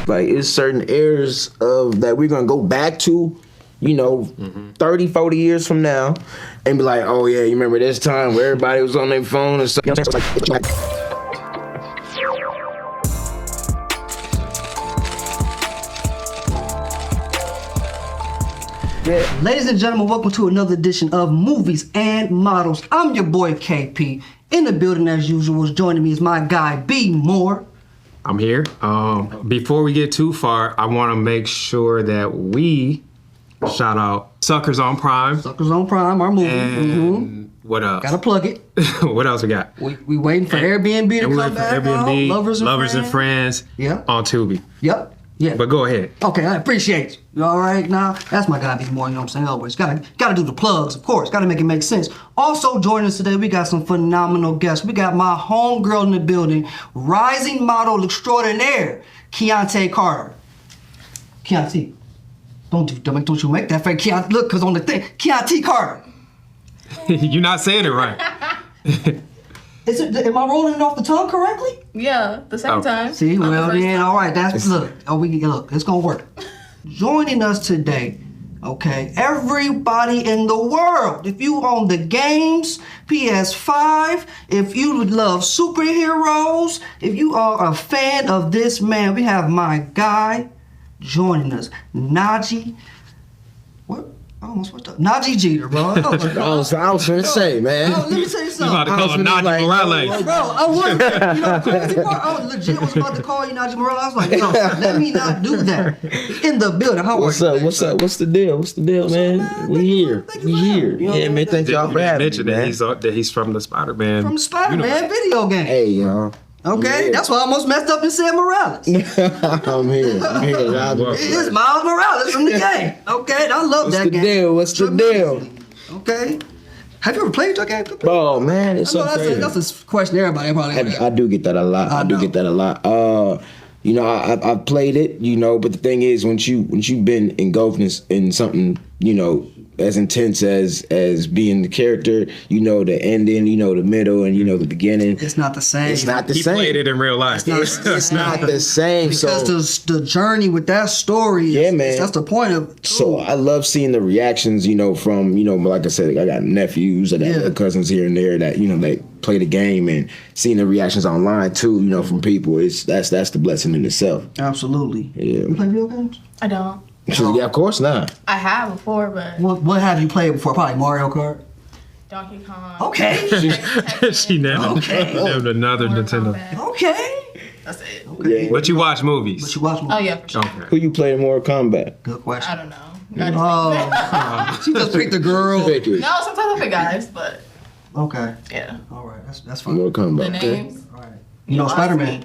Like, it's certain eras of that we're gonna go back to, 30, 40 years from now, and be like, oh yeah, you remember this time where everybody was on their phone and stuff. You know what I'm saying? Yeah. Ladies and gentlemen, welcome to another edition of Movies and Models. I'm your boy KP. In the building as usual, joining me is my guy B Moore. I'm here. Before we get too far, I want to make sure that we shout out Suckers on Prime. Suckers on Prime, our movie. And what else? Gotta plug it. What else we got? We waiting for Airbnb to come back. Airbnb, Lovers and Friends. Yep. On Tubi. Yep. Yeah. But go ahead. Okay, I appreciate you. All right, now that's my guy B Moore. You know what I'm saying? Always gotta do the plugs, of course. Gotta make it make sense. Also joining us today, we got some phenomenal guests. We got my homegirl in the building, rising model extraordinaire, Kiyonte Carter. Kiyonte, don't you make that fake Kiyonte look? Cause on the thing, Kiyonte Carter. You're not saying it right. Am I rolling it off the tongue correctly? Yeah, the second time. See, well then, all right. Look, it's gonna work. Joining us today, okay, everybody in the world. If you own the games, PS5, if you love superheroes, if you are a fan of this man, we have my guy joining us, Nadji. What? I almost fucked up. Nadji Jeter, bro. I was gonna say, man. Let me tell you You something. about to call him Nadji Morales. Bro, I was, crazy part, I legit was about to call you Nadji Morales. I was like, no, let me not do that. In the building. How What's are up? you? What's up? What's the deal? What's the deal, man? We here. We here. Yeah, man. Thank y'all for having me, Mention that man. he's from the Spider-Man. From the Spider-Man video game. Hey, y'all. Okay, Yeah. that's why I almost messed up and said Morales. I'm here. It is Miles Morales from the game. Okay, I love What's that the game. deal? What's the deal? Okay. Have you ever played that game? Oh man, it's I know so crazy. that's a question everybody probably I do get that a lot. I do get that a lot. I've played it, but the thing is, once you've been engulfed in something, as intense as being the character, the ending, the middle, and the beginning. It's not the same. It's not the He same. played it in real life. It's not the same. Because the journey with that story, Yeah, man. That's the point of. So I love seeing the reactions, from, like I said, I got nephews, I got cousins here and there that, they play the game, and seeing the reactions online too, from people. That's the blessing in itself. Absolutely. Yeah. You play video games? I don't. Yeah, of course not. I have before, but What have you played before? Probably Mario Kart. Donkey Kong. Okay. She named another Mortal Nintendo. Kombat. Okay. That's it. Yeah. But you watch movies. But you watch movies. Oh yeah, for sure. Okay. Who you play in Mortal Kombat? Good question. I don't know. I just Oh, she just picked a girl. Victory. no, sometimes I pick guys, but Okay. yeah. All right. That's fine. Mortal The Kombat. Okay. names, All right. You know Spider-Man.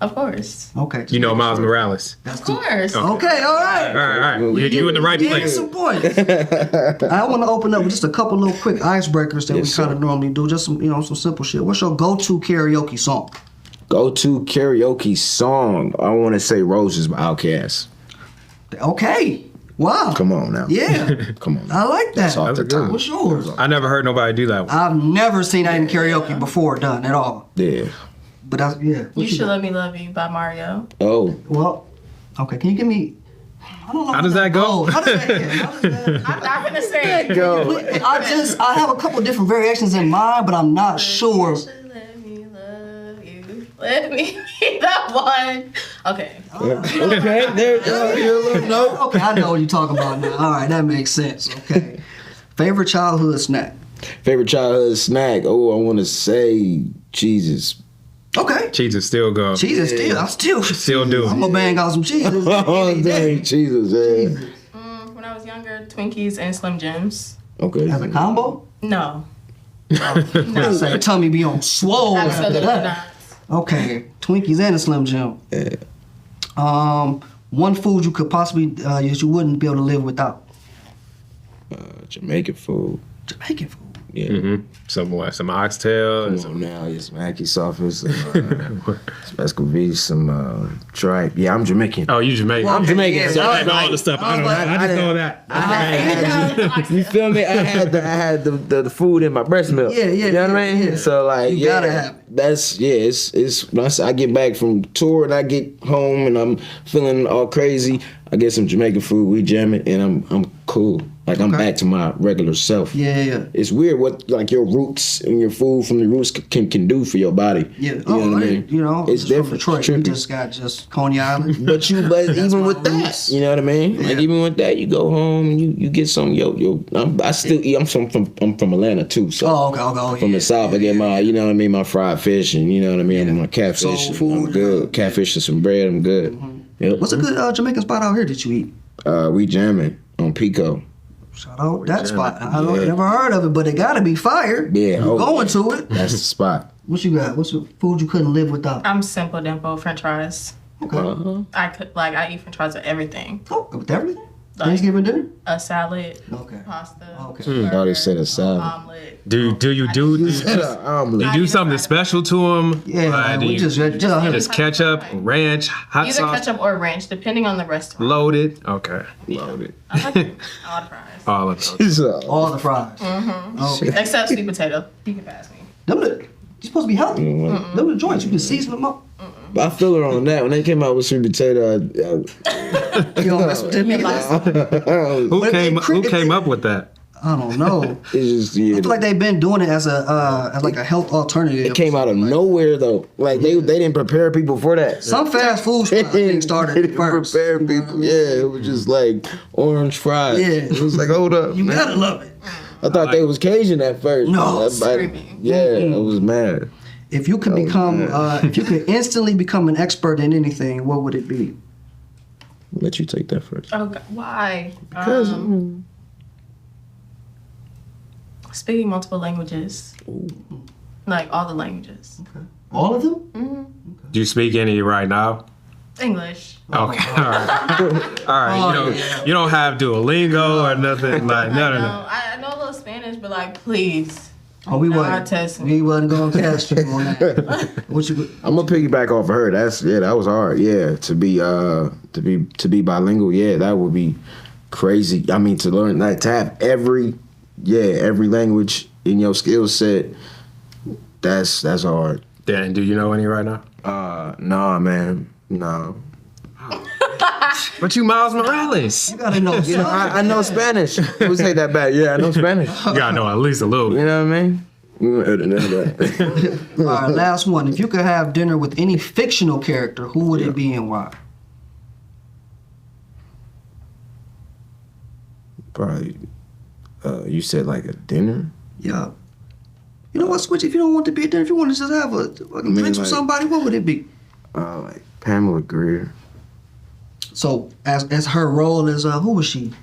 of course. Okay. You know Miles Morales. That's Of course. Okay. All right. All right. You in the right Give me place. some points. I want to open up with just a couple little quick icebreakers that Yes, we kind sir. of normally do. Just some simple shit. What's your go-to karaoke song? Go-to karaoke song. I want to say Roses by Outkast. Okay. Wow. Come on now. Yeah. Come on. I like that. That's off the That's a good top. What's yours? I never heard nobody do that one. I've never seen that in karaoke before done at all. Yeah. But that's You What Should got? Let Me Love You by Mario. Oh. Well, okay. Can you give me? I don't know. How does that go? How does that? I'm not gonna say it. Go. I have a couple different variations in mind, but I'm not sure. You should let me love you. Let me be that one. Okay. Okay. There. You're a little note. Okay, I know what you're talking about now. All right, that makes sense. Okay. Favorite childhood snack? Favorite childhood snack. Oh, I want to say Jesus. Okay. Cheese is still go. Cheese is Still do. I'm gonna bang out some cheese. Oh, dang, Jesus. Yeah. When I was younger, Twinkies and Slim Jims. Okay. As a combo? No. No. Say tummy be on swole after Absolutely that. not. Okay, Twinkies and a Slim Jim. Yeah. One food you could possibly that you wouldn't be able to live without. Jamaican food. Jamaican food. Yeah. Some oxtail. Come on now, it's Mackie sausage, some Escovitch, some tripe. Yeah, I'm Jamaican. Oh, you Jamaican. I'm Jamaican. Yeah, so I I know all the stuff. I don't know. I just know that. You feel me? I had the food in my breast milk. Yeah, You know what I mean? yeah. So like, You gotta have it. That's it's once I get back from tour and I get home and I'm feeling all crazy, I get some Jamaican food, we jam it, and I'm cool. Like I'm back to my regular self. Yeah. It's weird what like your roots and your food from the roots can do for your body. Yeah. You know what I mean? You know, It's just different. From Detroit, we Trippy. just got Coney Island. But even with that, roots. you know what I mean? Like Yeah. even with that, you go home and you get some I still eat. I'm from Atlanta too, so Oh, from the south I get my my fried fish and you know what I mean, my catfish. Soul food. I'm good. Catfish and some bread. I'm good. Yep. What's a good Jamaican spot out here that you eat? We jamming on Pico. Shout out that spot. I Yeah. never heard of it, but it gotta be fire. Yeah, You going to it. That's the spot. What you got? What's the food you couldn't live without? I'm simple dimple French fries. Okay. I eat French fries with everything. Oh, with everything? Like- Thanksgiving dinner? A salad, Okay. pasta, Okay. burger, Already said a salad. omelet. Do you Omelet. do something special to them? Yeah, Like, do we you just ketchup, ranch, hot Either sauce, ketchup or ranch, depending on the restaurant. loaded. Okay, loaded. I like all the fries. All of those. all the fries. Okay. Except sweet potato. You can pass me. Them the, you're supposed to be healthy. Them the joints, you can season them up. I feel her on that. When they came out with sweet potato, You don't mess with them either. Who came up with that? I don't know. it's just I feel like they've been doing it as a health alternative. it came out of nowhere though. Like they didn't prepare people for that. Some fast food spots They started didn't first. prepare people. Yeah, it was just like orange fries. Yeah. It was like, hold up. You man. gotta love it. I thought they was Cajun at first. No, screaming. Yeah, I was mad. If you could if you could instantly become an expert in anything, what would it be? I'll let you take that first. Oh, God. Why? Because Speaking multiple languages. Like all the languages. All of them? Do you speak any right now? English. Okay, all right, all right. You don't have Duolingo or nothing like none of No, that. I know a little Spanish, but like, please. Oh, we Not testing me. wasn't going to test you on that. What you? I'm gonna piggyback off of her. That was hard. Yeah, to be bilingual. Yeah, that would be crazy. I mean, to learn that, to have every language in your skill set. That's hard. Dan, do you know any right now? Nah, man, no. But you Miles Morales. You gotta know. You know, I know Spanish. Who say that bad? Yeah, I know Spanish. You gotta know at least a little You bit. know what I mean? All right, last one. If you could have dinner with any fictional character, who would it be and why? Probably. You said like a dinner. Yeah. You know what? Switch. If you don't want to be a dinner, if you want to just have a fucking drinks with like- somebody, what would it be? Like Pamela Greer. So as her role as who was she?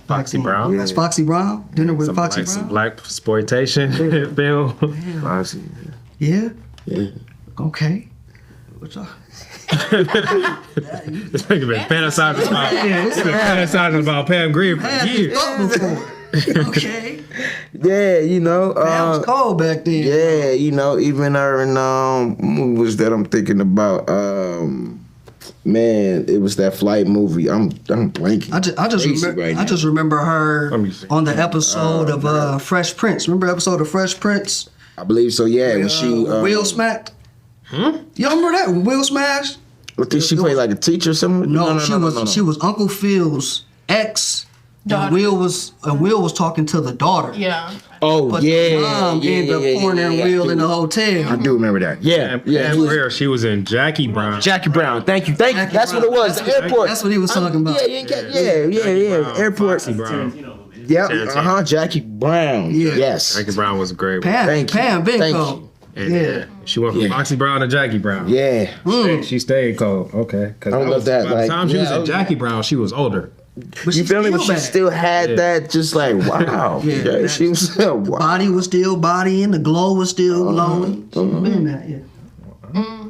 Foxy Brown. As Foxy Brown. Dinner with Some, Foxy like some Brown. black exploitation film. Foxy. Yeah. Yeah. Okay. What y'all? This nigga been fantasizing about Pam Grier for Had years. this thought before. Okay. Yeah, you know. That was cold back then. Yeah, you know, even her in what was that I'm thinking about? Man, it was that flight movie. I'm blanking. I just remember her Let me see. on the episode of Fresh Prince. Remember the episode of Fresh Prince? I believe so. Yeah, when she Will smacked. You remember that? When Will smashed? I think she played like a teacher or something. No, she was Uncle Phil's ex. Daughter. And Will was talking to the daughter. Yeah. Oh But yeah, the mom ended up cornering Will in the hotel. I do remember that. Yeah, Pam Grier, she was in Jackie Brown. Jackie Brown. Thank you. That's Brown. what it was. The airport. That's what he was talking about. Yeah. Airport. Foxy Brown. Yep. Jackie Brown. Yeah. Yes. Jackie Brown was a great. Pam Thank been you. cold. And, Yeah. She went from Foxy Brown to Jackie Brown. Yeah. She stayed cold. Okay. Because I don't know if that, by the like- time she was yeah, in Jackie Brown, she was older. But You feel me? But she bad. still had that, just like wow. Yeah. She was wow. Body was still bodying, the glow was still glowing. Been that, yeah.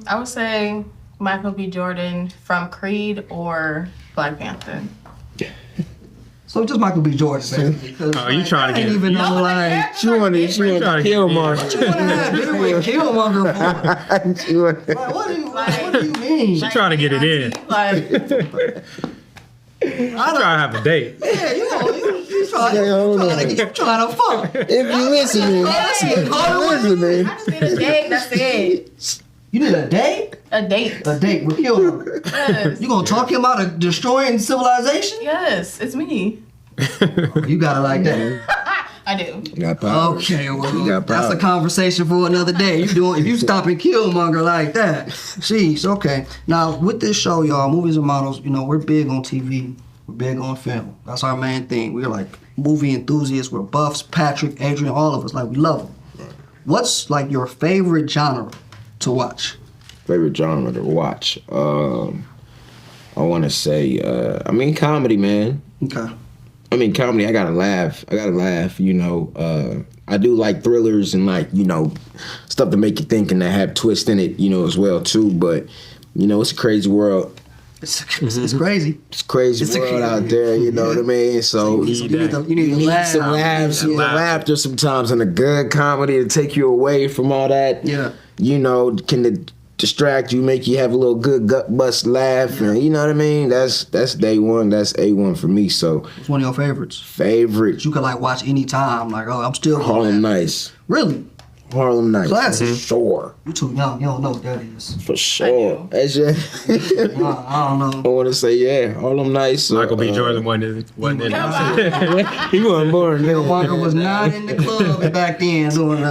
I would say Michael B. Jordan from Creed or Black Panther. So just Michael B. Jordan, basically. Oh, you trying to I get ain't even know, like, She wanted to kill Mark. what you want to have dinner with Killmonger for? Like, what do you mean? She trying to get it in. Like, She trying to have a date. Yeah, you trying to fuck. If you listening, I just need a date. That's it. You need a date? A date. A date with Killmonger. Yes. You gonna talk him out of destroying civilization? Yes, it's me. You got it like that. I do. you got power. Okay, well, You got that's power. a conversation for another day. If you stopping Killmonger like that. Jeez, okay. Now, with this show, y'all, Movies and Models, we're big on TV. We're big on film. That's our main thing. We're like movie enthusiasts. We're buffs, Patrick, Adrian, all of us. Like, we love them. What's, like, your favorite genre to watch? Favorite genre to watch? I want to say, comedy, man. Okay. Comedy, I gotta laugh. I do like thrillers and stuff to make you think and that have twists in it, as well too. But it's a crazy world. It's crazy. It's a crazy world out there. You know what I mean? So You need to laugh. some laughs, you need laughter sometimes, and a good comedy to take you away from all that. Yeah. Can distract you, make you have a little good gut bust laugh, and you know what I mean. That's day one. That's A1 for me. So It's one of your favorites. favorite You can like watch anytime. Like, oh, I'm still Harlem Nights. Really? Harlem Nights. Classic. For sure. You too young. You don't know what that is. For sure. That's it. I don't know. I want to say, Harlem Nights. Michael B. Jordan wasn't in it. He wasn't born then. Walker was not in the club back then doing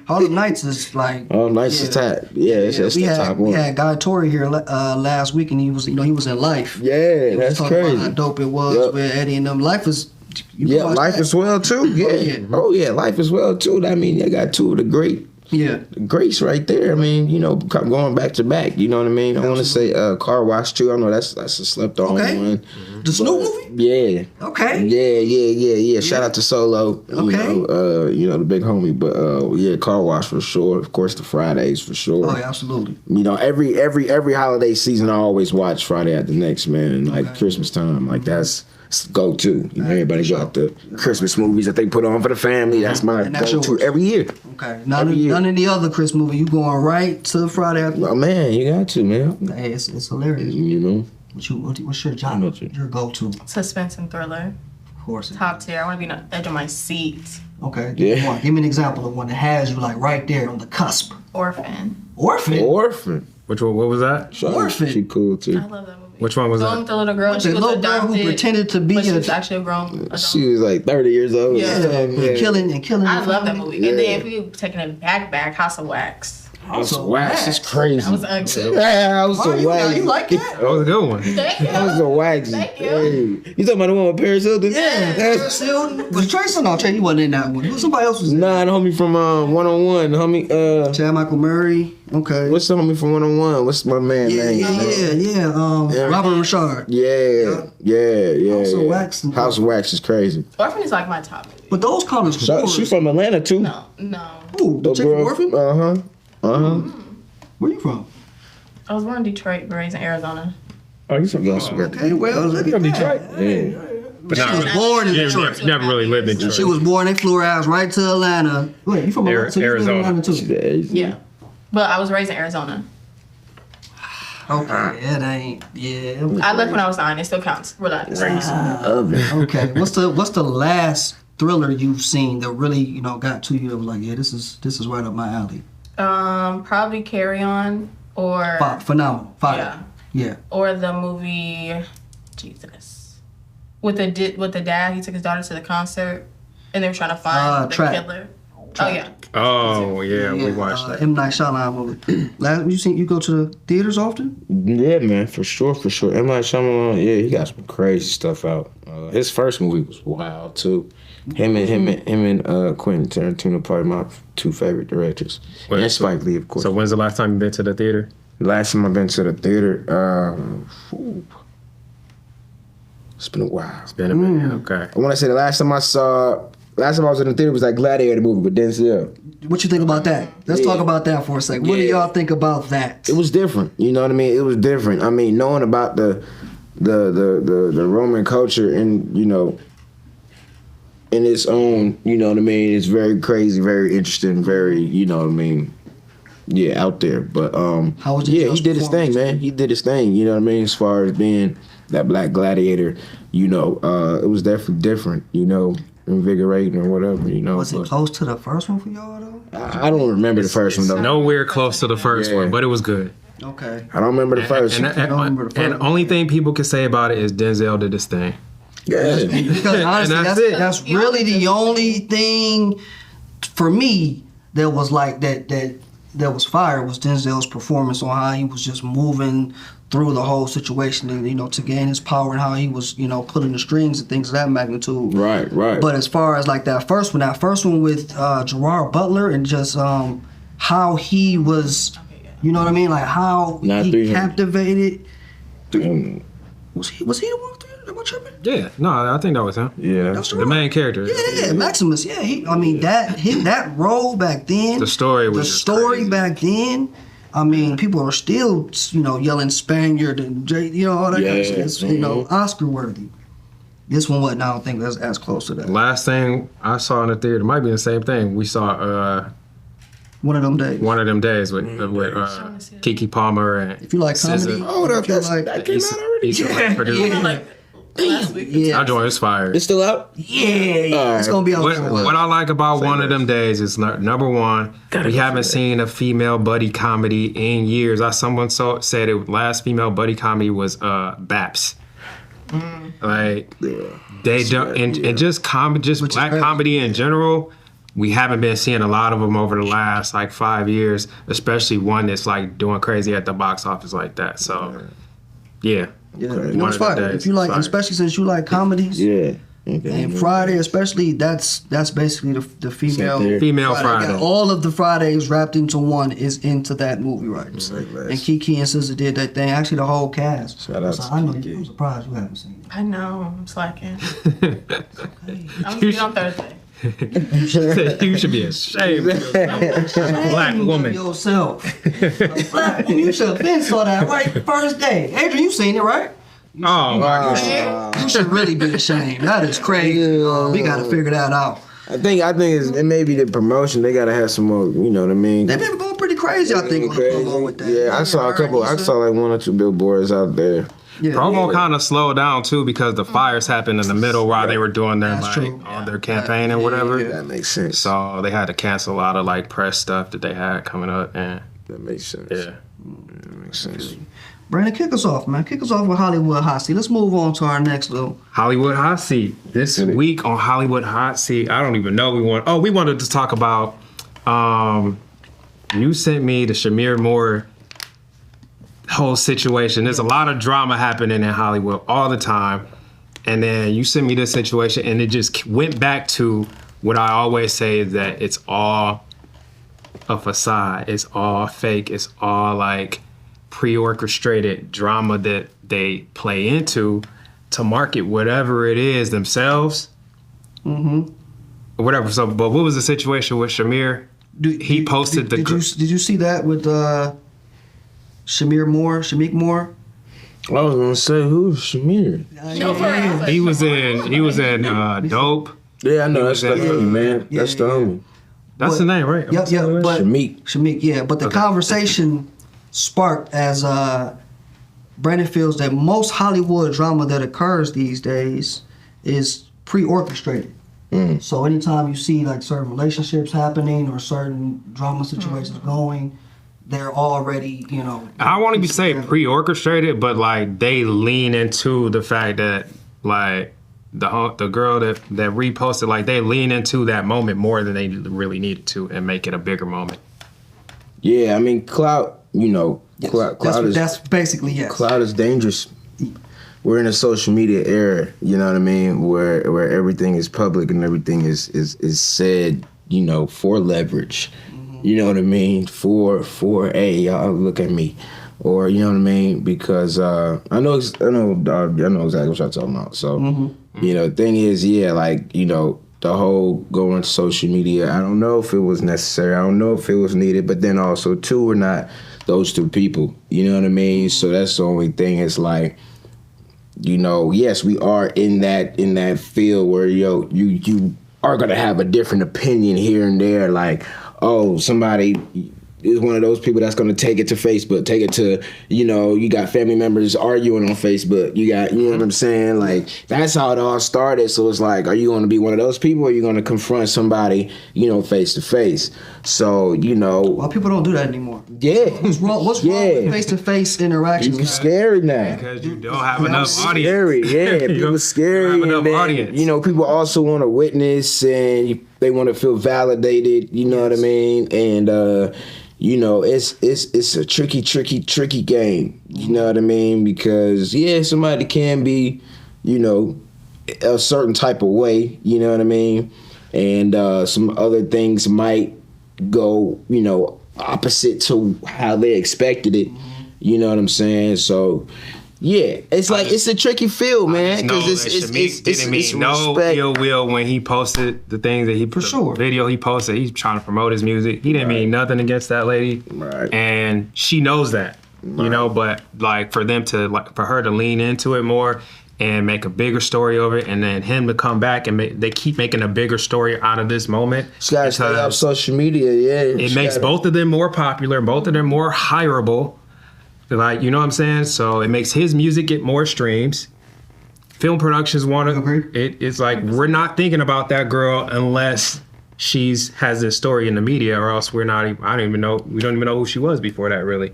Harlem Nights is like Harlem Nights is top. Yeah, that's we the had top we one. had Guy Torrey here last week and he was in Life. Yeah, He was that's talking about crazy. how dope it was Yep. with Eddie and them. Life is Yeah, Life as well too. Yeah. Oh yeah, Life as well too. I mean, they got two of the greats right there. I mean, going back to back. You know what I mean? I want to say Car Wash too. I know that's a slept on Okay. one. the Snoop movie. Yeah. Okay. Yeah. Shout out to Solo. Okay. The big homie. But Car Wash for sure. Of course, the Fridays for sure. Oh yeah, absolutely. Every holiday season, I always watch Friday at the Next, man. Like Christmas time, like that's go to. Everybody got the Christmas movies that they put on for the family. That's my And that's go to yours. every year. Okay. Every year. None of the other Chris movie. You going right to Friday after? Oh man, you got to, man. Hey, it's hilarious. What's your genre? Your go-to? Suspense and thriller. Of course. Top tier. I want to be on the edge of my seat. Okay. Yeah. Give me an example of one that has you like right there on the cusp. Orphan. Orphan. Which one? What was that? Orphan. She cool too. I love that movie. Which one was The one that? with the little girl. The She was little girl adopted. who pretended to be but she a- was actually a grown adult. She was like 30 years old. Yeah. And killing. I love that movie. Yeah. And then if we taking it back, House of Wax. House of So Wax is crazy. That was ugly. Yeah, House Oh, of you Wax. like that? That was a good one. Thank you. House of Wax. Thank you. Hey. You talking about the one with Paris Hilton? Yeah. That's, Was Tracy? No, Tracy wasn't in that one. Somebody else was in nah, the homie from 101. The homie, Chad Michael Murray. Okay. what's the homie from 101? What's my man name? Yeah. Robert Richard. Yeah. House of Wax. House of Wax is crazy. Orphan is like my top movie. But those kind of horror. She from Atlanta too. No. Who? The chick from Orphan? Where you from? I was born in Detroit, but raised in Arizona. Oh, you from Okay, well, look at From that. Detroit. Yeah. But not was really. born in Yeah, Detroit. never really lived in Detroit. She was born, they flew her ass right to Atlanta. Wait, you from Atlanta? So you live in Arizona. Atlanta too? Yeah. But I was raised in Arizona. Okay, it ain't. Yeah. I left when I was 9. It still counts. Relax. Okay. What's the last thriller you've seen that really got to you? That was like, yeah, this is right up my alley. Probably Carry On or Phenomenal. Fire. Yeah. or the movie Jesus. With the dad, he took his daughter to the concert and they were trying to find the Trap. killer. Oh yeah. Oh yeah, we watched that. M. Night Shyamalan movie. You go to the theaters often? Yeah, man, for sure. M. Night Shyamalan, yeah, he got some crazy stuff out. His first movie was wild too. Him and Quentin Tarantino, probably my two favorite directors. Wait, and Spike Lee, of course. So when's the last time you been to the theater? Last time I've been to the theater, it's been a while. Been a minute. Okay. I want to say the last time I was in the theater was that Gladiator movie with Denzel. What you think about that? Let's talk about that for a second. What do y'all think about that? It was different. You know what I mean? It was different. I mean, knowing about the Roman culture and in its own, you know what I mean? It's very crazy, very interesting, very, you know what I mean? Yeah, out there. But How was yeah, Denzel's he did his thing, performance? man. He did his thing, you know what I mean? As far as being that black gladiator, you know, it was definitely different, you know, invigorating or whatever, you know. Was it but close to the first one for y'all though? I don't remember the first one though. Nowhere close to the first Yeah. one, but it was good. Okay. I don't remember the first And, one. don't remember the and first only thing people can say about it is Denzel did his thing. Yeah. Because honestly, And that's, that's it. that's really the only thing for me that was like that was fire was Denzel's performance on how he was just moving through the whole situation and, you know, to gain his power and how he was, you know, pulling the strings and things of that magnitude. Right, right. But as far as like that first one with Gerard Butler and just how he was, you know what I mean, like how Not he 300. captivated. Mm, Was he the one? Am I tripping? Yeah, no, I think that was him. yeah. That's The main character. Yeah, Maximus. Yeah, that role back then. The story was the just story crazy. back then. I mean, people are still, you know, yelling Spaniard and you know all that kind of Yeah, shit. It's, you know, Oscar worthy. This one wasn't. I don't think that's as close to that. Last thing I saw in the theater might be the same thing. We saw One of them days. one of them days with Keke Palmer and If you like comedy, SZA. Oh, that, if you that's, like, that came out already? He's produced. Like last week. yeah, I joined his fire. It's still out? yeah, it's gonna be out. What I like about one of them days is number one, we haven't seen a female buddy comedy in years. Someone said it last female buddy comedy was Baps. Like they don't and just comedy, just Which is black crazy. comedy in general. We haven't been seeing a lot of them over the last like 5 years, especially one that's like doing crazy at the box office like that. So yeah, Yeah, Okay. you know, it's One of the fire. days, If you like, fire. especially since you like comedies. Yeah. Okay. And Friday, especially, that's basically the female. there. Female Friday. Got all of the Fridays wrapped into one is into that movie right now. Say less. And Kiki and SZA did that thing. Actually, the whole cast. Shout out So to I know Kiki. I'm surprised you haven't seen I know, I'm slacking. I'm gonna see it on Thursday. you should be ashamed. of yourself. it. Black woman. yourself. A black woman, you should have been saw that right first day. Adrian, you seen it right? Oh my God. You should really be ashamed. That is crazy. We got to figure that out. I think it may be the promotion. They gotta have some more. You know what I mean? They've been going pretty crazy, I think, on the promo with that. Yeah, I saw a couple. I saw like 1 or 2 billboards out there. Yeah. Promo kind of slowed down too because the fires happened in the middle while they were doing their That's like true. on their campaign and whatever. That makes sense. So they had to cancel a lot of like press stuff that they had coming up and That makes sense. yeah. That makes sense. Brandon, kick us off, man. Kick us off with Hollywood Hot Seat. Let's move on to our next little. Hollywood Hot Seat. This week on Hollywood Hot Seat, I don't even know we wanted to talk about you sent me the Shamir Moore whole situation. There's a lot of drama happening in Hollywood all the time. And then you sent me this situation and it just went back to what I always say is that it's all a facade. It's all fake. It's all like pre-orchestrated drama that they play into to market whatever it is themselves. Mm-hmm. Whatever. So, but what was the situation with Shamir? He posted did you see that with Shamik Moore? I was gonna say who's Shamir. No, for real. He was in Dope. Yeah, I know that's the Yeah. homie, man. That's the homie. That's But- the name, right? Yep, but Shamik. yeah. But the conversation sparked as Brandon feels that most Hollywood drama that occurs these days is pre-orchestrated. So anytime you see like certain relationships happening or certain drama situations going, they're already, you know. I won't even say pre-orchestrated, but like they lean into the fact that like the girl that reposted, like they lean into that moment more than they really needed to and make it a bigger moment. Yeah, I mean, clout. You know, Yes. clout That's basically yes. Cloud is dangerous. We're in a social media era, you know what I mean, where everything is public and everything is said, you know, for leverage. You know what I mean? For hey, y'all look at me. Or you know what I mean? Because I know exactly what y'all talking about. So you know, the thing is, yeah, like, you know, the whole going to social media, I don't know if it was necessary. I don't know if it was needed, but then also too, we're not those two people. You know what I mean? So that's the only thing. It's like, you know, yes, we are in that field where you are gonna have a different opinion here and there. Like, oh, somebody is one of those people that's going to take it to Facebook, take it to, you got family members arguing on Facebook. You got, you know what I'm saying? Like, that's how it all started. So it's like, are you going to be one of those people or are you going to confront somebody, face to face? So, Well, people don't do that anymore. Yeah. What's wrong with face-to-face interactions? It's scary now. Because you don't have enough audience. Scary, yeah. People scary. You don't have And enough then, audience. people also want to witness and they want to feel validated. You know what I mean? And, it's a tricky game. You know what I mean? Because somebody can be, a certain type of way. You know what I mean? And some other things might go, opposite to how they expected it. You know what I'm saying? So. Yeah, it's like it's a tricky field, man. Because it's didn't mean no ill will when he posted the things that he for sure video he posted. He's trying to promote his music. He didn't mean nothing against that lady, right? And she knows that, But like for her to lean into it more and make a bigger story over it, and then him to come back and they keep making a bigger story out of this moment. She gotta stay off social media, It makes both of them more popular, both of them more hireable. Like, you know what I'm saying? So it makes his music get more streams. Film productions want to. It's like we're not thinking about that girl unless has this story in the media, or else we're not. I don't even know. We don't even know who she was before that, really.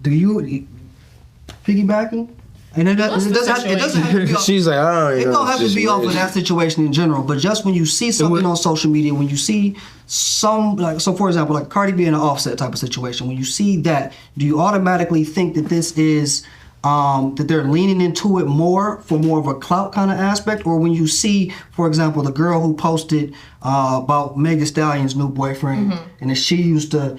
Do you piggybacking? And it doesn't have to be off, she's like, I don't know. It don't have to be off of that situation in general, but just when you see something on social media, when you see so for example, like Cardi B in an Offset type of situation, when you see that, do you automatically think that this is that they're leaning into it more for more of a clout kind of aspect? Or when you see, for example, the girl who posted about Megan Thee Stallion's new boyfriend, and that she used to,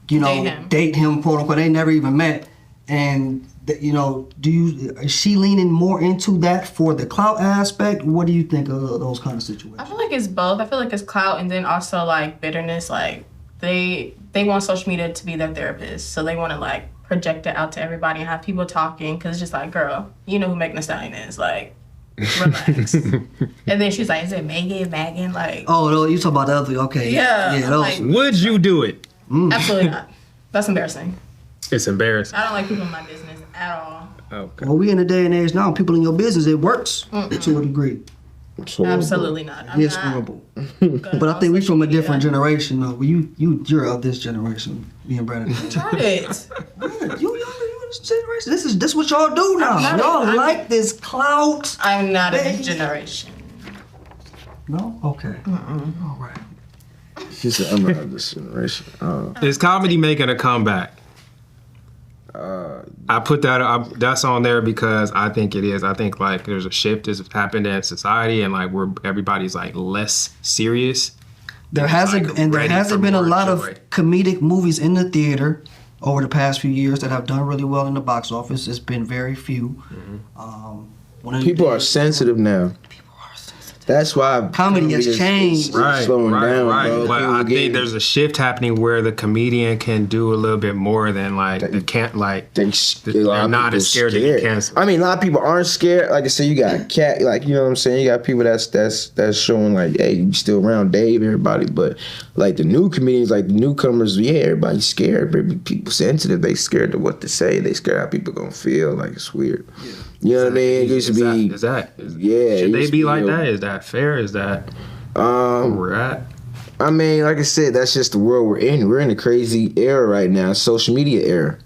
date him, quote unquote, they never even met, and is she leaning more into that for the clout aspect? What do you think of those kind of situations? I feel like it's both. I feel like it's clout and then also like bitterness. Like they want social media to be their therapist, so they want to like project it out to everybody and have people talking, because it's just like, girl, you know who Megan Thee Stallion is, like, relax. And then she's like, is it Megan? Like, oh no, you talking about the other? Okay, yeah. Those. Would you do it? Absolutely not. That's embarrassing. It's embarrassing. I don't like people in my business at all. Okay. Well, we in a day and age now, people in your business, it works to a degree. Absolutely not. It's horrible. But I think we from a different generation, though. You're of this generation, me and Brandon. Tried it. You this generation. This is what y'all do now. Y'all like this clout. I'm not of this generation. No? Okay. All right. She said, I'm not of this generation. Is comedy making a comeback? I put that's on there because I think it is. I think like there's a shift that's happened in society, and like everybody's like less serious. There hasn't been a lot of comedic movies in the theater over the past few years that have done really well in the box office. It's been very few. People are sensitive now. That's why comedy has changed. Slowing down, bro. But I think there's a shift happening where the comedian can do a little bit more than like they're not as scared to get canceled. I mean, a lot of people aren't scared. Like I said, you got cat, like you know what I'm saying. You got people that's showing like, hey, you still around Dave, everybody. But like the new comedians, like the newcomers, everybody's scared. People sensitive. They scared of what to say. They scared how people gonna feel. Like it's weird. Yeah. You know what I mean? It used to be. Should they be like that? Is that fair? Is that where we're at? I mean, like I said, that's just the world we're in. We're in a crazy era right now, social media era.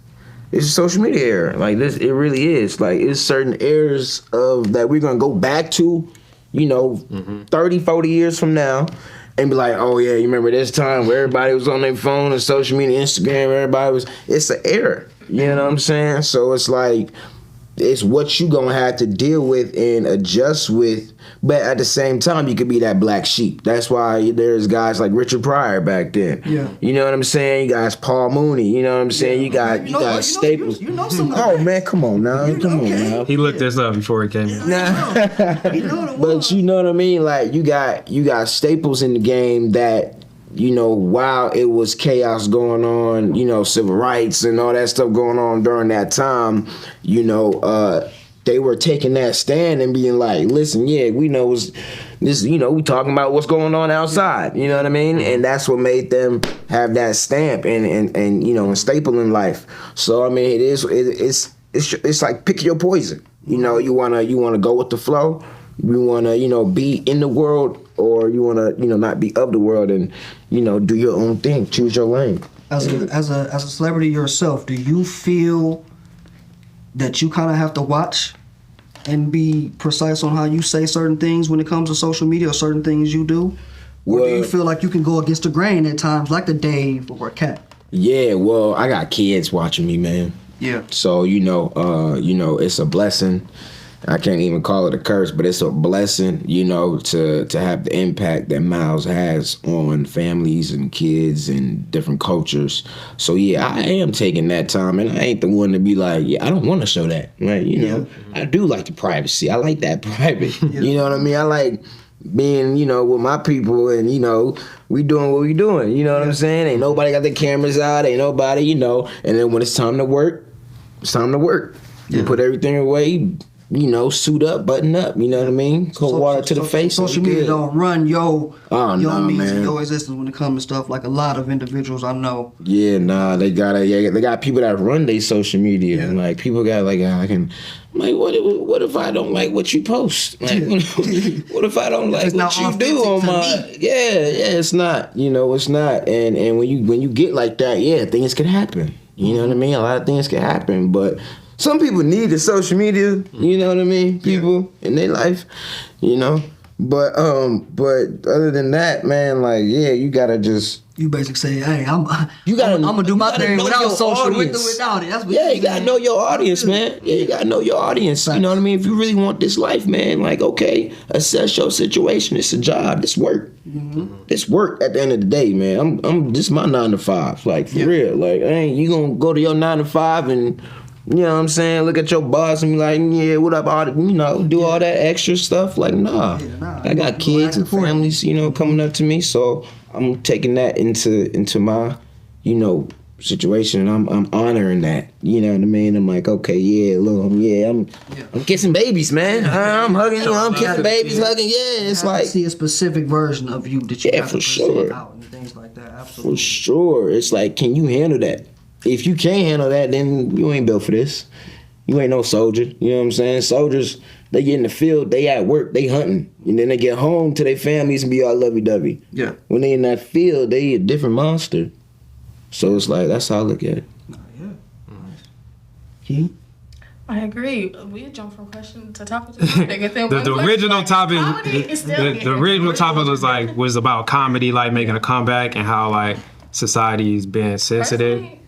It's a social media era. Like this, it really is. Like it's certain eras of that we're gonna go back to, 30, 40 years from now, and be like, oh yeah, you remember this time where everybody was on their phone and social media, Instagram, it's an era. You know what I'm saying? So it's like, it's what you gonna have to deal with and adjust with, but at the same time you could be that black sheep. That's why there's guys like Richard Pryor back then. Yeah. You know what I'm saying? You guys Paul Mooney, you know what I'm saying? You got Staples. You know some oh man, come on now. Come on now. He looked this up before he came in. But you know what I mean? Like you got Staples in the game that, while it was chaos going on, civil rights and all that stuff going on during that time, they were taking that stand and being like, listen, we know This, you know, we talking about what's going on outside. You know what I mean? And that's what made them have that stamp and you know, and staple in life. So I mean, it's like pick your poison. You know, you wanna go with the flow. You wanna, you know, be in the world, or you wanna, you know, not be of the world and, you know, do your own thing. Choose your lane. As a celebrity yourself, do you feel that you kind of have to watch and be precise on how you say certain things when it comes to social media, or certain things you do? Or do you feel like you can go against the grain at times, like the Dave or Cat? Yeah, well, I got kids watching me, man. Yeah. So you know, it's a blessing. I can't even call it a curse, but it's a blessing, you know, to have the impact that Miles has on families and kids and different cultures. So yeah, I am taking that time, and I ain't the one to be like, yeah, I don't want to show that, right? You know, I do like the privacy. I like that private. You know what I mean? I like being, you know, with my people, and you know, we doing what we doing. You know what I'm saying? Ain't nobody got their cameras out. Ain't nobody, you know. And then when it's time to work, it's time to work. You put everything away. You know, suit up, button up. You know what I mean? Cold water to the face. Social media don't run your means man. and your existence when it comes to stuff like a lot of individuals I know. Yeah, nah, they got people that run their social media. Yeah. And like people got like I'm like, what if I don't like what you post? Like, what if I don't like It's what not you do on authentic to my? me. Yeah, it's not. You know, it's not. And when you get like that, yeah, things can happen. You know what I mean? A lot of things can happen, but some people need the social media, you know what I mean? People in their life, you know. But other than that, man, like, yeah, you gotta just. You basically say, hey, I'm You gotta. I'm gonna do my thing know without your social, audience. without it. That's what Yeah, you gotta know your audience, man. Yeah, you gotta know your audience. You know what I mean? If you really want this life, man, like, okay, assess your situation. It's a job. It's work. It's work at the end of the day, man. I'm this is my 9 to 5, like for real. Like, ain't you gonna go to your 9 to 5 and. You know what I'm saying? Look at your boss and be like, yeah, what up? All you know, do all that extra stuff. Like, nah. I got kids and families, you know, coming up to me, so I'm taking that into my, you know, situation, and I'm honoring that. You know what I mean? I'm like, okay, yeah, look, I'm kissing babies, man. I'm hugging you. I'm kissing babies, hugging. Yeah, it's like see a specific version of you that you have to for sure. out and things like that. Absolutely. For sure. It's like, can you handle that? If you can't handle that, then you ain't built for this. You ain't no soldier. You know what I'm saying? Soldiers, they get in the field, they at work, they hunting. And then they get home to their families and be all lovey-dovey. Yeah. When they in that field, they a different monster. So it's like, that's how I look at it. Yeah. I agree. We jump from question to topic to topic. And then The original topic, the original topic was about comedy, like making a comeback, and how like society's been sensitive. Personally,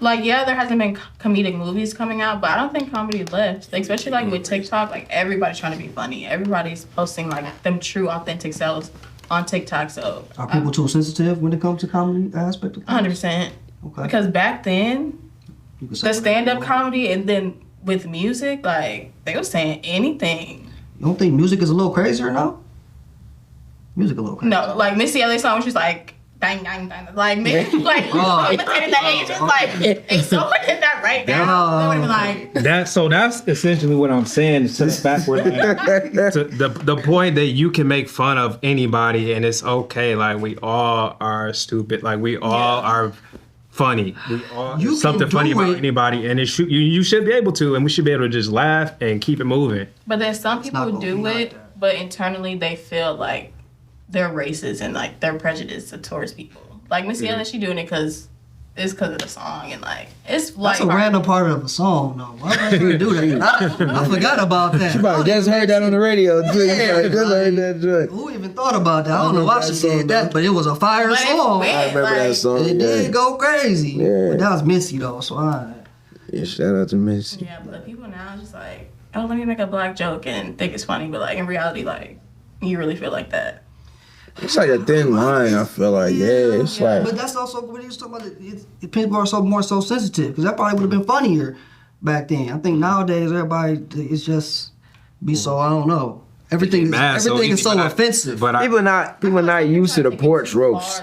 like, yeah, there hasn't been comedic movies coming out, but I don't think comedy left. Like, especially like with TikTok, like everybody's trying to be funny. Everybody's posting like them true, authentic selves on TikTok. So Are people too sensitive when it comes to comedy aspect of things? 100%. Okay. Because back then, You can say the stand-up comedy, and then with music, like they were saying anything. You don't think music is a little crazier now? Music a little crazy. No, like Missy Elliott song, she's like. Dang, dang, dang. Like, imitating the Asians, like, if someone did that right now, they would be like. That's essentially what I'm saying. Since backward, the point that you can make fun of anybody and it's okay. Like, we all are stupid. Like, we all are funny. We all You something can funny do about it. anybody, and you should be able to, and we should be able to just laugh and keep it moving. But then some people not gonna do be like it, that. but internally they feel like they're racist and like they're prejudiced towards people. Like Missy Elliott, she doing it because of the song, and like it's like That's a random part of a song, though. Why would you do that? I forgot about that. You probably just heard that on the radio, too. You probably just heard that joint. Who even thought about that? I don't know why she did that, but it was a fire But it song. went, I remember that like, song. It did go crazy. Yeah. But that was Missy, though, so I... Yeah, shout out to Missy. Yeah, but people now just like, oh, let me make a black joke and think it's funny, but like in reality, like you really feel like that. It's like a thin line, I feel like. Yeah, it's like. But that's also what he was talking about. People are more so sensitive, because that probably would have been funnier back then. I think nowadays everybody is just be so, I don't know. Everything is so easy, but offensive. But People not used to the porch roast.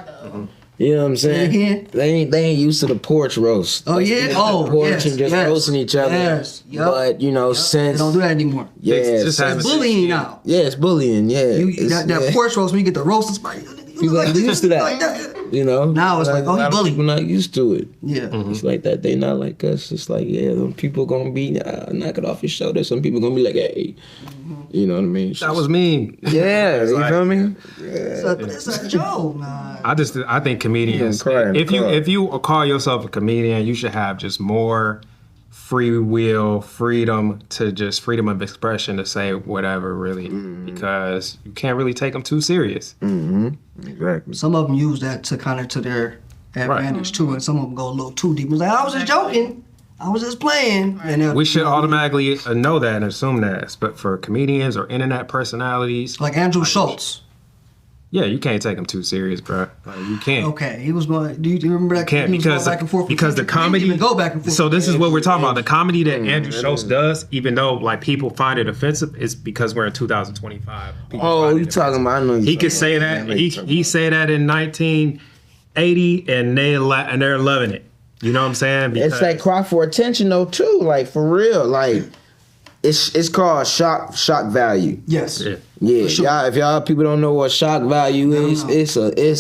You know what I'm saying? Yeah. They ain't used to the porch roast. Oh, yeah? The Oh, porch yes, and just yes. roasting each other. Yes, yep. But you know, They since don't do that anymore. yeah, Just have It's a- bullying now. yeah, it's bullying. Yeah, That porch roast when you get the roasting spot. People not used to that. Like that. You know, Now it's like, oh, he a lot of bullied. people not used to it. Yeah. It's like that. They not like us. It's like, yeah, them people gonna be knock it off your shoulder. Some people gonna be like, hey, you know what I mean? It's That just- was mean. yeah. You like- feel me? It's a joke, man. I think comedians. I'm crying, If you call yourself a comedian, you should have just more free will, freedom of expression to say whatever, really, because you can't really take them too serious. Exactly. Some of them use that to kind of to their advantage too, and some of them go a little too deep. It's like, I was just joking. I was just playing. And We should automatically know that and assume that. But for comedians or internet personalities, like Andrew Schultz. yeah, you can't take them too serious, bro. Like, you can't. Okay, he was going. Do you remember that? Can't he was because going back and forth. with because the Kendrick. He didn't comedy even go back and forth. So this is what we're talking about. The comedy that Andrew Schultz does, even though like people find it offensive, is because we're in 2025. People Oh, find you it talking about? I know He could say that. He said that in 1980, and they're loving it. You know what I'm saying? It's that cry for attention though too. Like for real. Like it's called shock value. yes. Yeah. Yeah, sure. y'all. If y'all people don't know what shock value is, No. it's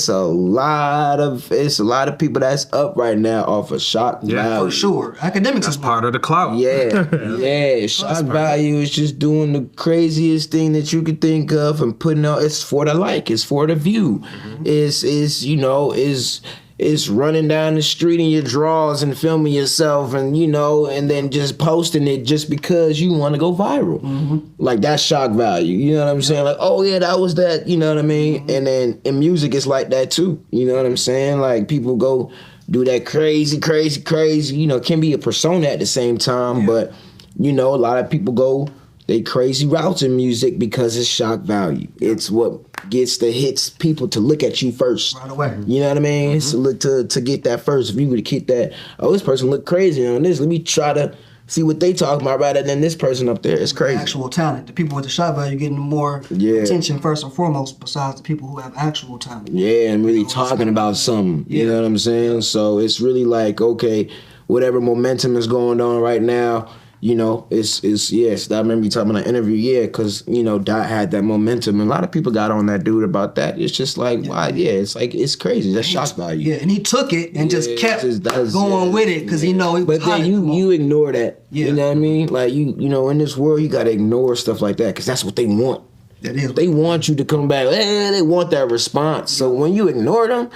a lot of people that's up right now off of shock Yeah, value. For sure. Academics That's is part of the clout. Yeah, yeah. Shock value is just doing the craziest thing that you could think of and putting out. It's for the like. It's for the view. It's running down the street in your drawers and filming yourself and and then just posting it just because you want to go viral. Like that's shock value. You know what I'm saying? Like, oh yeah, that was that. You know what I mean? And then in music, it's like that too. You know what I'm saying? Like people go do that crazy. Can be a persona at the same time, but a lot of people go they crazy routes in music because it's shock value. It's what gets the hits people to look at you first. right away. You know what I mean? So look to get that first. If you would get that, oh, this person look crazy on this. Let me try to see what they talking about rather than this person up there. It's crazy. Actual talent. The people with the shot value getting more Yeah. attention first and foremost, besides the people who have actual talent. Yeah, and really talking about something. You know what I'm saying? So it's really like, okay, whatever momentum is going on right now, it's yes. I remember you talking about an interview, because Dot had that momentum, and a lot of people got on that dude about that. It's just like, why? Yeah, it's like it's crazy. That's shock value. Yeah, and he took it and just kept that's- going with it because he know he was But hot then at the moment. you ignore that. Yeah. You know what I mean? Like in this world, you gotta ignore stuff like that because that's what they want. That is. They want you to come back. They want that response. So when you ignore them,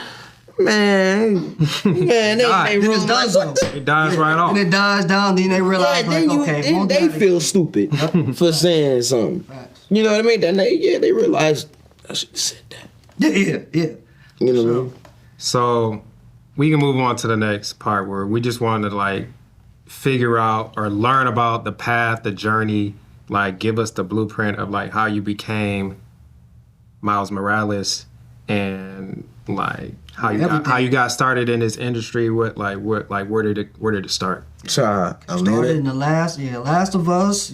man, they Then it's room done like, so. what the- It dies right off. And it dies down, then they realize, Yeah, like, then okay, won't they that- feel stupid for saying something. Facts. You know what I mean? Then they realize I should have said that. Yeah. You know what I mean? So we can move on to the next part where we just wanted to like figure out or learn about the path, the journey, like give us the blueprint of like how you became Miles Morales and like how you got started in this industry. Where did it start? So I Started learned in the Last of Us,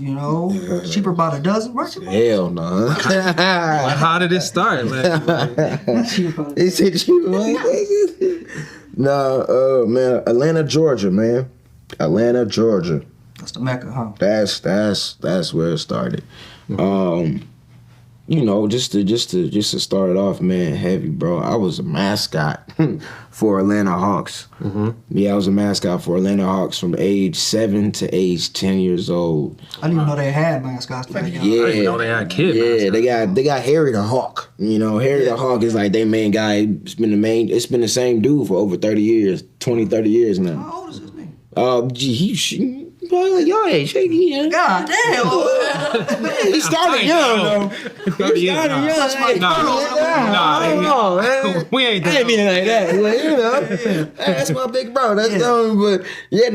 cheaper about a dozen, right? hell no. How did it start? They said you No, man, Atlanta, Georgia, man. Atlanta, Georgia. That's the Mecca, huh? That's where it started. Just to start it off, man, heavy, bro. I was a mascot for Atlanta Hawks. Mm-hmm. Yeah, I was a mascot for Atlanta Hawks from age 7 to age 10 years old. I didn't even know they had mascots. Yeah, I didn't know they had kids. Yeah, they got Harry the Hawk. Harry the Hawk is like their main guy. It's been the same dude for over 30 years, 30 years now. How old is his name? He probably like your age. God damn! He started young though. He started young. That's my man. We ain't I ain't mean it like that. Like, that's my big bro. That's but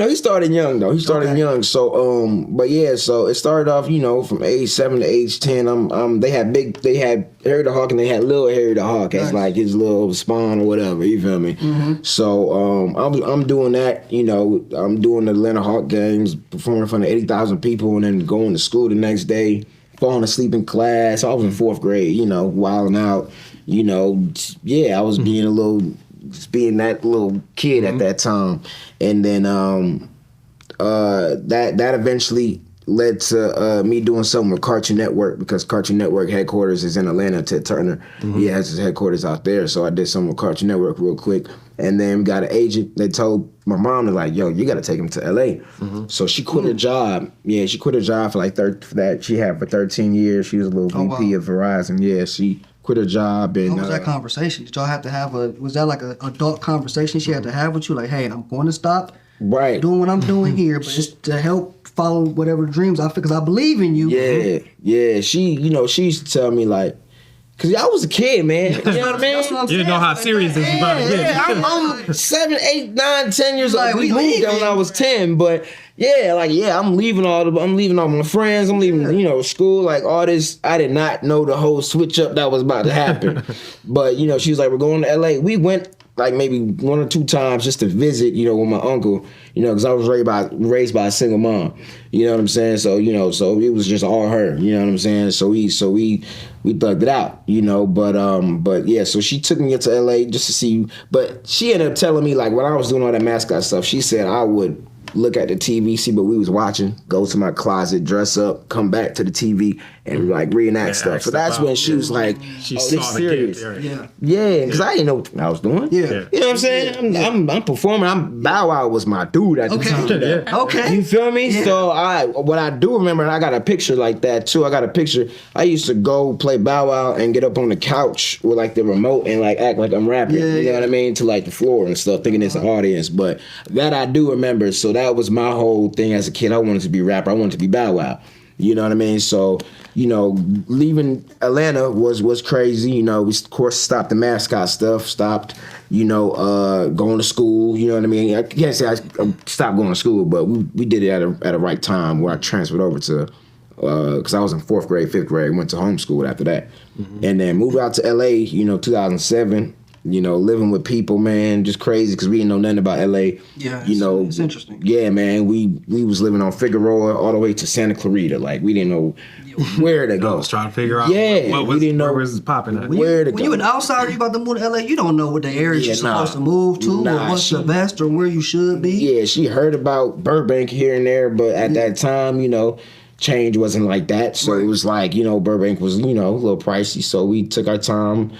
he started young though. He started young. So so it started off, from age 7 to age 10. They had Harry the Hawk and they had little Harry the Hawk as like his little spawn or whatever. You feel me? Mm-hmm. So I'm doing that. I'm doing the Atlanta Hawk games, performing in front of 80,000 people, and then going to school the next day, falling asleep in class. I was in 4th grade, wilding out. I was being a little just being that little kid at that time. And then that eventually led to me doing something with Cartoon Network, because Cartoon Network headquarters is in Atlanta. Ted Turner, he has his headquarters out there. So I did something with Cartoon Network real quick. And then we got an agent. They told my mom, they're like, yo, you got to take him to L.A. So she quit her job. Yeah, she quit her job for like for that she had for 13 years. She was a little VP of Verizon. Yeah, she quit her job. And what was that conversation? Did y'all have to have was that like an adult conversation she had to have with you? Like, hey, I'm going to stop doing what I'm doing here, but just to help follow whatever dreams I feel, because I believe in you. Yeah. She, she used to tell me like, cause I was a kid, man. You know what I mean? You didn't know how serious this was about to get. I'm 7, 8, 9, 10 years old. Like, We moved there when I was 10, but I'm leaving all my friends. I'm leaving, school, like all this. I did not know the whole switch up that was about to happen. But she was like, we're going to LA. We went like maybe 1 or 2 times just to visit, with my uncle, because I was raised by a single mom. You know what I'm saying? So, so it was just all her. You know what I'm saying? So we thugged it out, but yeah, so she took me into LA just to see, but she ended up telling me, like, when I was doing all that mascot stuff, she said I would look at the TV, see what we was watching, go to my closet, dress up, come back to the TV, and like reenact stuff. So that's when she was like, She this saw serious. the gift. Yeah, because I didn't know what I was doing. Yeah. You know what I'm saying? I'm performing. Bow Wow was my dude at the time. Okay. You feel me? Yeah. So what I do remember, and I got a picture like that too. I got a picture. I used to go play Bow Wow and get up on the couch with like the remote and like act like I'm rapping. You know what I mean? To like the floor and stuff, thinking it's an audience. But that I do remember. So that was my whole thing as a kid. I wanted to be a rapper. I wanted to be Bow Wow. You know what I mean? So, leaving Atlanta was crazy. We of course stopped the mascot stuff, stopped, going to school. You know what I mean? I can't say I stopped going to school, but we did it at a right time where I transferred over to, because I was in 4th grade, 5th grade, went to homeschool after that. And then moved out to LA, 2007. Living with people, man, just crazy because we didn't know nothing about LA. Yeah, it's interesting. Yeah, man, we was living on Figueroa all the way to Santa Clarita. Like, we didn't know where to go. I was trying to figure out we didn't know where was popping at. where to go. When you an outsider, you about to move to LA, you don't know what the areas you're supposed to move to, or what's the best, or where you should be. Yeah, she heard about Burbank here and there, but at that time, change wasn't like that. So it was like, Burbank was, a little pricey. So we took our time,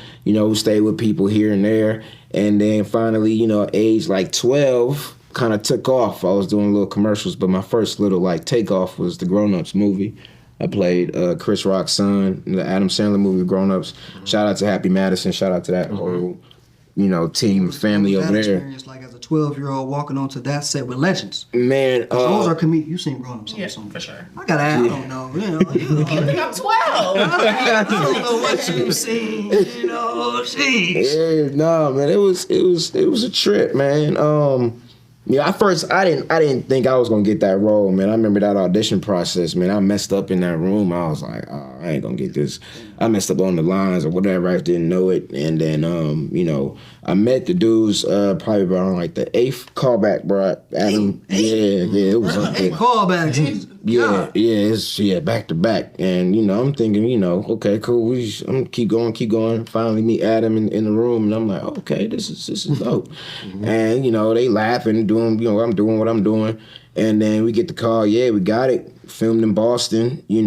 stayed with people here and there. And then finally, age like 12, kind of took off. I was doing little commercials, but my first little like takeoff was the Grown Ups movie. I played Chris Rock's son in the Adam Sandler movie, Grown Ups. Shout out to Happy Madison. Shout out to that whole, team, family over there. Experience like as a 12-year-old walking onto that set with legends. Man, those are comedians. You seen Grown Ups? Yeah, for sure. I gotta ask. I don't know. You think I'm 12? I don't know what you've seen. Jeez. Yeah, no, man, it was a trip, man. At first I didn't think I was gonna get that role, man. I remember that audition process, man. I messed up in that room. I was like, oh, I ain't gonna get this. I messed up on the lines or whatever. I didn't know it, and then I met the dudes probably around like the 8th callback, bro. Adam, yeah, it was Hey, callbacks. it's back to back, and I'm thinking, okay, cool. I'm keep going. Finally meet Adam in the room, and I'm like, okay, this is dope. And they laughing, doing, I'm doing what I'm doing, and then we get the call. Yeah, we got it. Filmed in Boston. It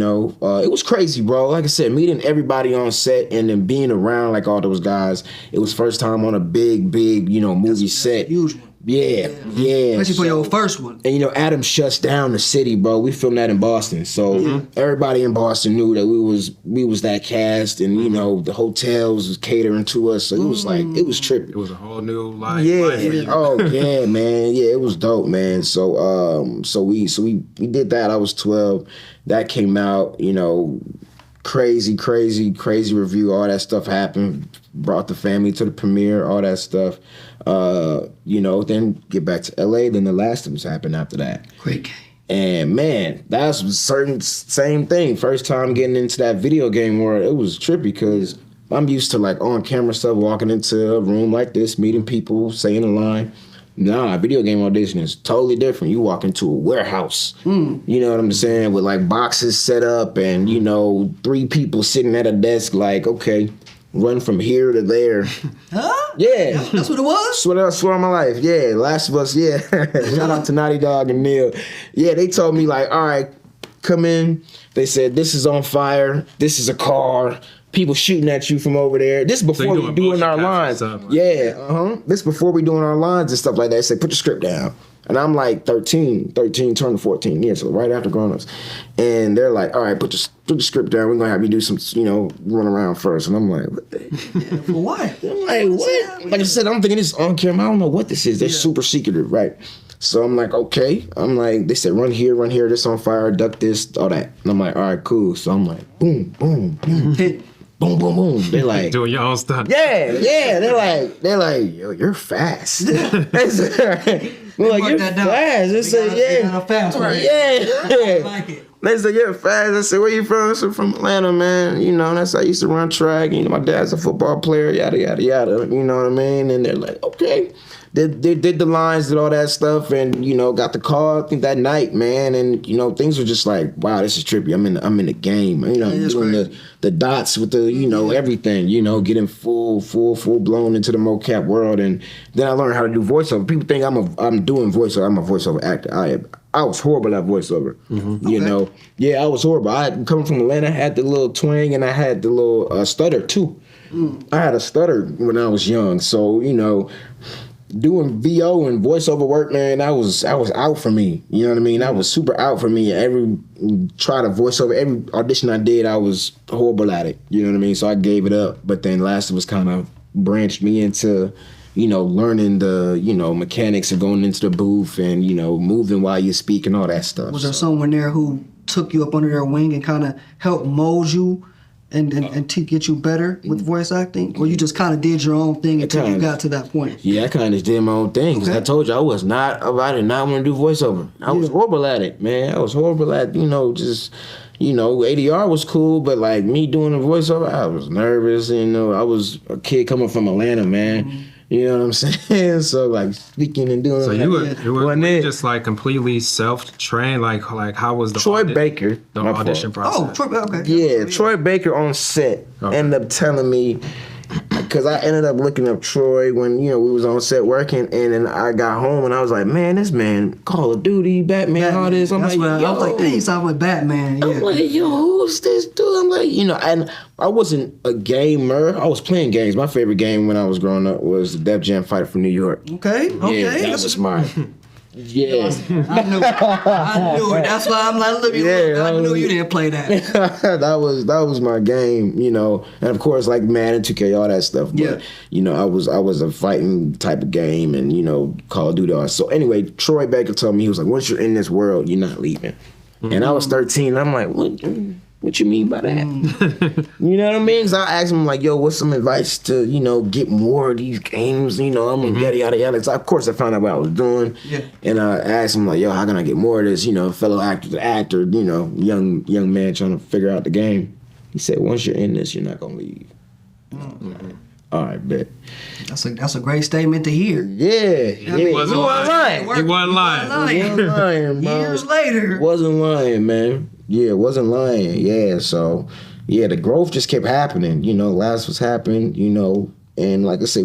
was crazy, bro. Like I said, meeting everybody on set and then being around like all those guys. It was first time on a big, movie set. Huge one. Yeah. Especially for your first one. And Adam shuts down the city, bro. We filmed that in Boston, so everybody in Boston knew that we was that cast, and the hotels was catering to us. So it was like it was trippy. It was a whole new life. Oh yeah, man. Yeah, it was dope, man. So we did that. I was 12. That came out. Crazy review. All that stuff happened. Brought the family to the premiere. All that stuff. Then get back to LA. Then The Last of Us happened after that. Great game. And man, that's same thing. First time getting into that video game world, it was trippy because I'm used to like on camera stuff, walking into a room like this, meeting people, saying a line. Nah, video game audition is totally different. You walk into a warehouse, you know what I'm saying, with like boxes set up and 3 people sitting at a desk like, okay, run from here to there. Huh? Yeah. That's what it was? Swear on my life. Yeah, Last of Us, yeah. Shout out to Naughty Dog and Neil. Yeah, they told me like, all right, come in. They said, this is on fire. This is a car. People shooting at you from over there. This is before we doing our lines. Yeah, This before we doing our lines and stuff like that. They said, put your script down. And I'm like 13, turning 14 years, so right after grown-ups. And they're like, all right, put the script down. We're going to have you do some, run around first. And I'm like, what? For what? I'm like, what? Like I said, I'm thinking this is on camera. I don't know what this is. They're super secretive, right? So I'm like, okay. I'm like, they said, run here, this on fire, duck this, all that. And I'm like, all right, cool. So I'm like, boom, boom, boom, hit. Boom, boom, boom. They're like doing your own stuff. Yeah. They're like, yo, you're fast. They're like, you're fast. They said, yeah. Fast, right? Yeah. I like it. They said, you're fast. I said, where you from? I said, from Atlanta, man. That's how I used to run track. My dad's a football player, yada, yada, yada. You know what I mean? And they're like, okay. They did the lines, did all that stuff, and got the call. I think that night, man, and things were just like, wow, this is trippy. I'm in the game. Doing the dots with the everything. Getting full blown into the mocap world, and then I learned how to do voiceover. People think I'm doing voiceover. I'm a voiceover actor. I was horrible at voiceover. Okay. Yeah, I was horrible. I coming from Atlanta, I had the little twang, and I had the little stutter too. I had a stutter when I was young, so doing VO and voiceover work, man, that was out for me. You know what I mean? That was super out for me. Every audition I did, I was horrible at it. You know what I mean? So I gave it up. But then Last of Us kind of branched me into, learning the, mechanics of going into the booth and, moving while you speak and all that stuff. Was there someone there who took you up under their wing and kind of helped mold you and to get you better with voice acting? Or you just kind of did your own thing until you got to that point? Yeah, I kind of did my own thing. Because I told you, I did not want to do voiceover. I was horrible at it, man. I was horrible at, ADR was cool, but like me doing a voiceover, I was nervous. I was a kid coming from Atlanta, man. Mm-hmm. You know what I'm saying? So like speaking and doing. So you were just like completely self-trained. Like how was the Troy Baker, the audition process? Oh, Troy, okay. Yeah, Troy Baker on set ended up telling me, because I ended up looking up Troy when we was on set working, and then I got home and I was like, man, this man Call of Duty, Batman, all this. I'm That's like, I was like, dang, he's talking with Batman. Yeah. I'm like, yo, who's this dude? I'm like, and I wasn't a gamer. I was playing games. My favorite game when I was growing up was the Def Jam Fighter from New York. Okay. Yeah, that was mine. Yeah. I knew it. That's why I'm like, look, I knew you didn't play that. that was my game, and of course like Madden, 2K, all that stuff. But, I was a fighting type of game, and Call of Duty. So anyway, Troy Baker told me, he was like, once you're in this world, you're not leaving. Mm-hmm. And I was 13. And I'm like, what you mean by that? You know what I mean? So I asked him like, yo, what's some advice to, get more of these games? I'm yada, yada, yada. So of course I found out what I was doing. Yeah. And I asked him like, yo, how can I get more of this? Fellow actor, young man trying to figure out the game. He said, once you're in this, you're not going to leave. Mm-hmm. All right, bet. That's a great statement to hear. Yeah. He wasn't lying. He wasn't lying, bro. Years later. Wasn't lying, man. Yeah, wasn't lying. Yeah, so the growth just kept happening. Last was happening. And like I said,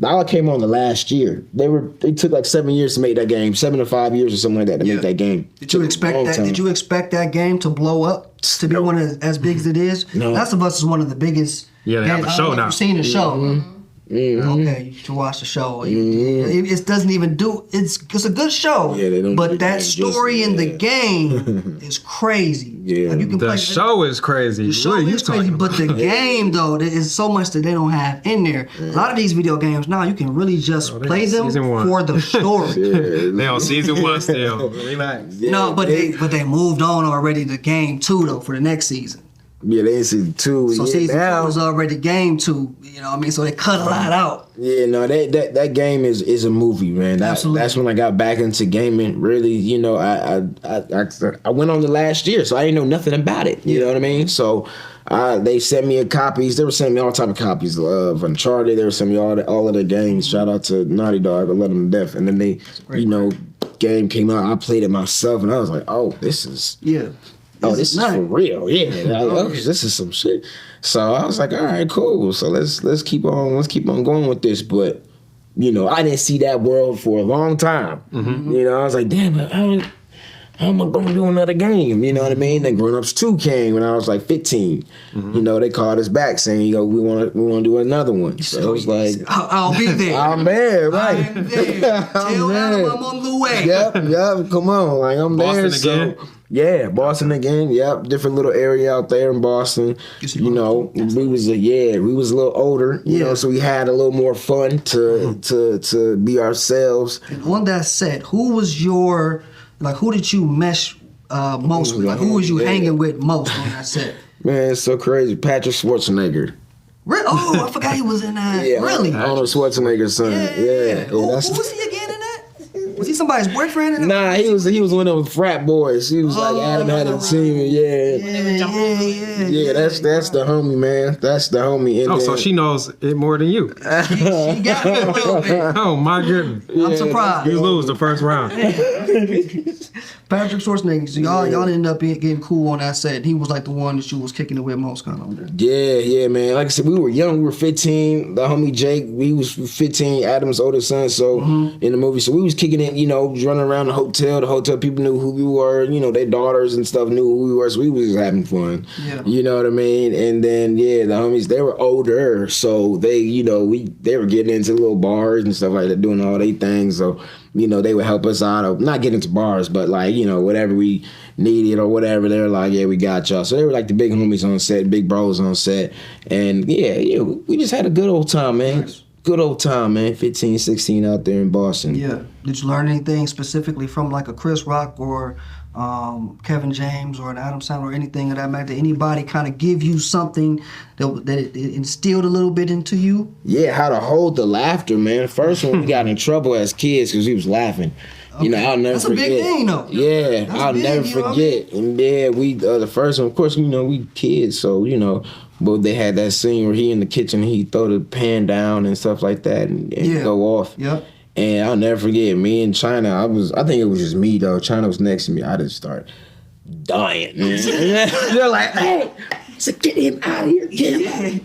all came on the last year. They took like 7 years to make that game, 7 to 5 years or something like that to make that game. Did you expect that? Did you expect that game to blow up to be one as big as it is? No. Last of Us is one of the biggest. Yeah, they have a show now. You've seen the show. Mm-hmm. Okay, you should watch the show. It doesn't even do. It's a good show. Yeah, they don't. But that story in the game is crazy. Yeah, like you can the show is crazy. The show is crazy, but the game though, there is so much that they don't have in there. A lot of these video games now, you can really just play them for the story. They on season 1 still. Relax. No, but they moved on already to game 2 though for the next season. Yeah, they in season 2. So season 2 was already game 2. You know what I mean? So they cut a lot out. Yeah, no, that game is a movie, man. Absolutely. That's when I got back into gaming. Really, I went on the last year, so I didn't know nothing about it. You know what I mean? So they sent me copies. They were sending me all type of copies of Uncharted. They were sending me all of the games. Shout out to Naughty Dog. I love them to death. And then game came out. I played it myself, and I was like, oh, this is oh, this is for real. Yeah, this is some shit. So I was like, all right, cool. So let's keep on going with this. But you know, I didn't see that world for a long time. You know, I was like, damn, how am I going to do another game? You know what I mean? Then Grown Ups 2 came when I was like 15. You know, they called us back saying, yo, we want to do another one. So it was like, I'll be there. I'm there, right? I'm there. Tell Adam I'm on the way. Yep. Come on, like I'm Boston there. again? So yeah, Boston again. Yep, different little area out there in Boston. You know, we was a little older. You know, so we had a little more fun to be ourselves. And on that set, who did you mesh most with? Like, who was you hanging with most on that set? Man, it's so crazy. Patrick Schwarzenegger. Really? Oh, I forgot he was in that. Yeah, Really? Arnold Schwarzenegger's son. Yeah. Who was he again in that? Was he somebody's boyfriend in that? Nah, he was one of them frat boys. He was like Adam had a team. Yeah, that's the homie, man. That's the homie. And So she knows it more than you. She got me a little bit. Oh my goodness. I'm surprised. You lose the first round. Patrick Schwarzenegger. So y'all ended up getting cool on that set. He was like the one that you was kicking it with most kind of. Yeah, man. Like I said, we were young. We were 15. The homie Jake, we was 15. Adam's oldest son. So in the movie, so we was kicking it. You know, running around the hotel. The hotel people knew who we were. You know, their daughters and stuff knew who we were. So we was just having fun. Yeah. You know what I mean? And then the homies, they were older, so they, they were getting into little bars and stuff like that, doing all their things. So, you know, they would help us out of not getting into bars, but like, whatever we needed or whatever, they're like, yeah, we got y'all. So they were like the big homies on set, big bros on set. And we just had a good old time, man. Nice. Good old time, man. 15, 16 out there in Boston. Yeah. Did you learn anything specifically from like a Chris Rock or Kevin James or an Adam Sandler or anything of that matter? Did anybody kind of give you something that it instilled a little bit into you? Yeah, how to hold the laughter, man. First one, we got in trouble as kids because he was laughing. Okay. You know, I'll never forget. That's a big thing, though. Yeah, That's I'll big, never you know what I forget. And yeah, we the first one, of course, we kids, so but they had that scene where he in the kitchen, he throw the pan down and stuff like that, and go off. Yep. And I'll never forget, me and China, I think it was just me though. China was next to me. I just started dying, man. They're like, hey, so get him out of here, get him out.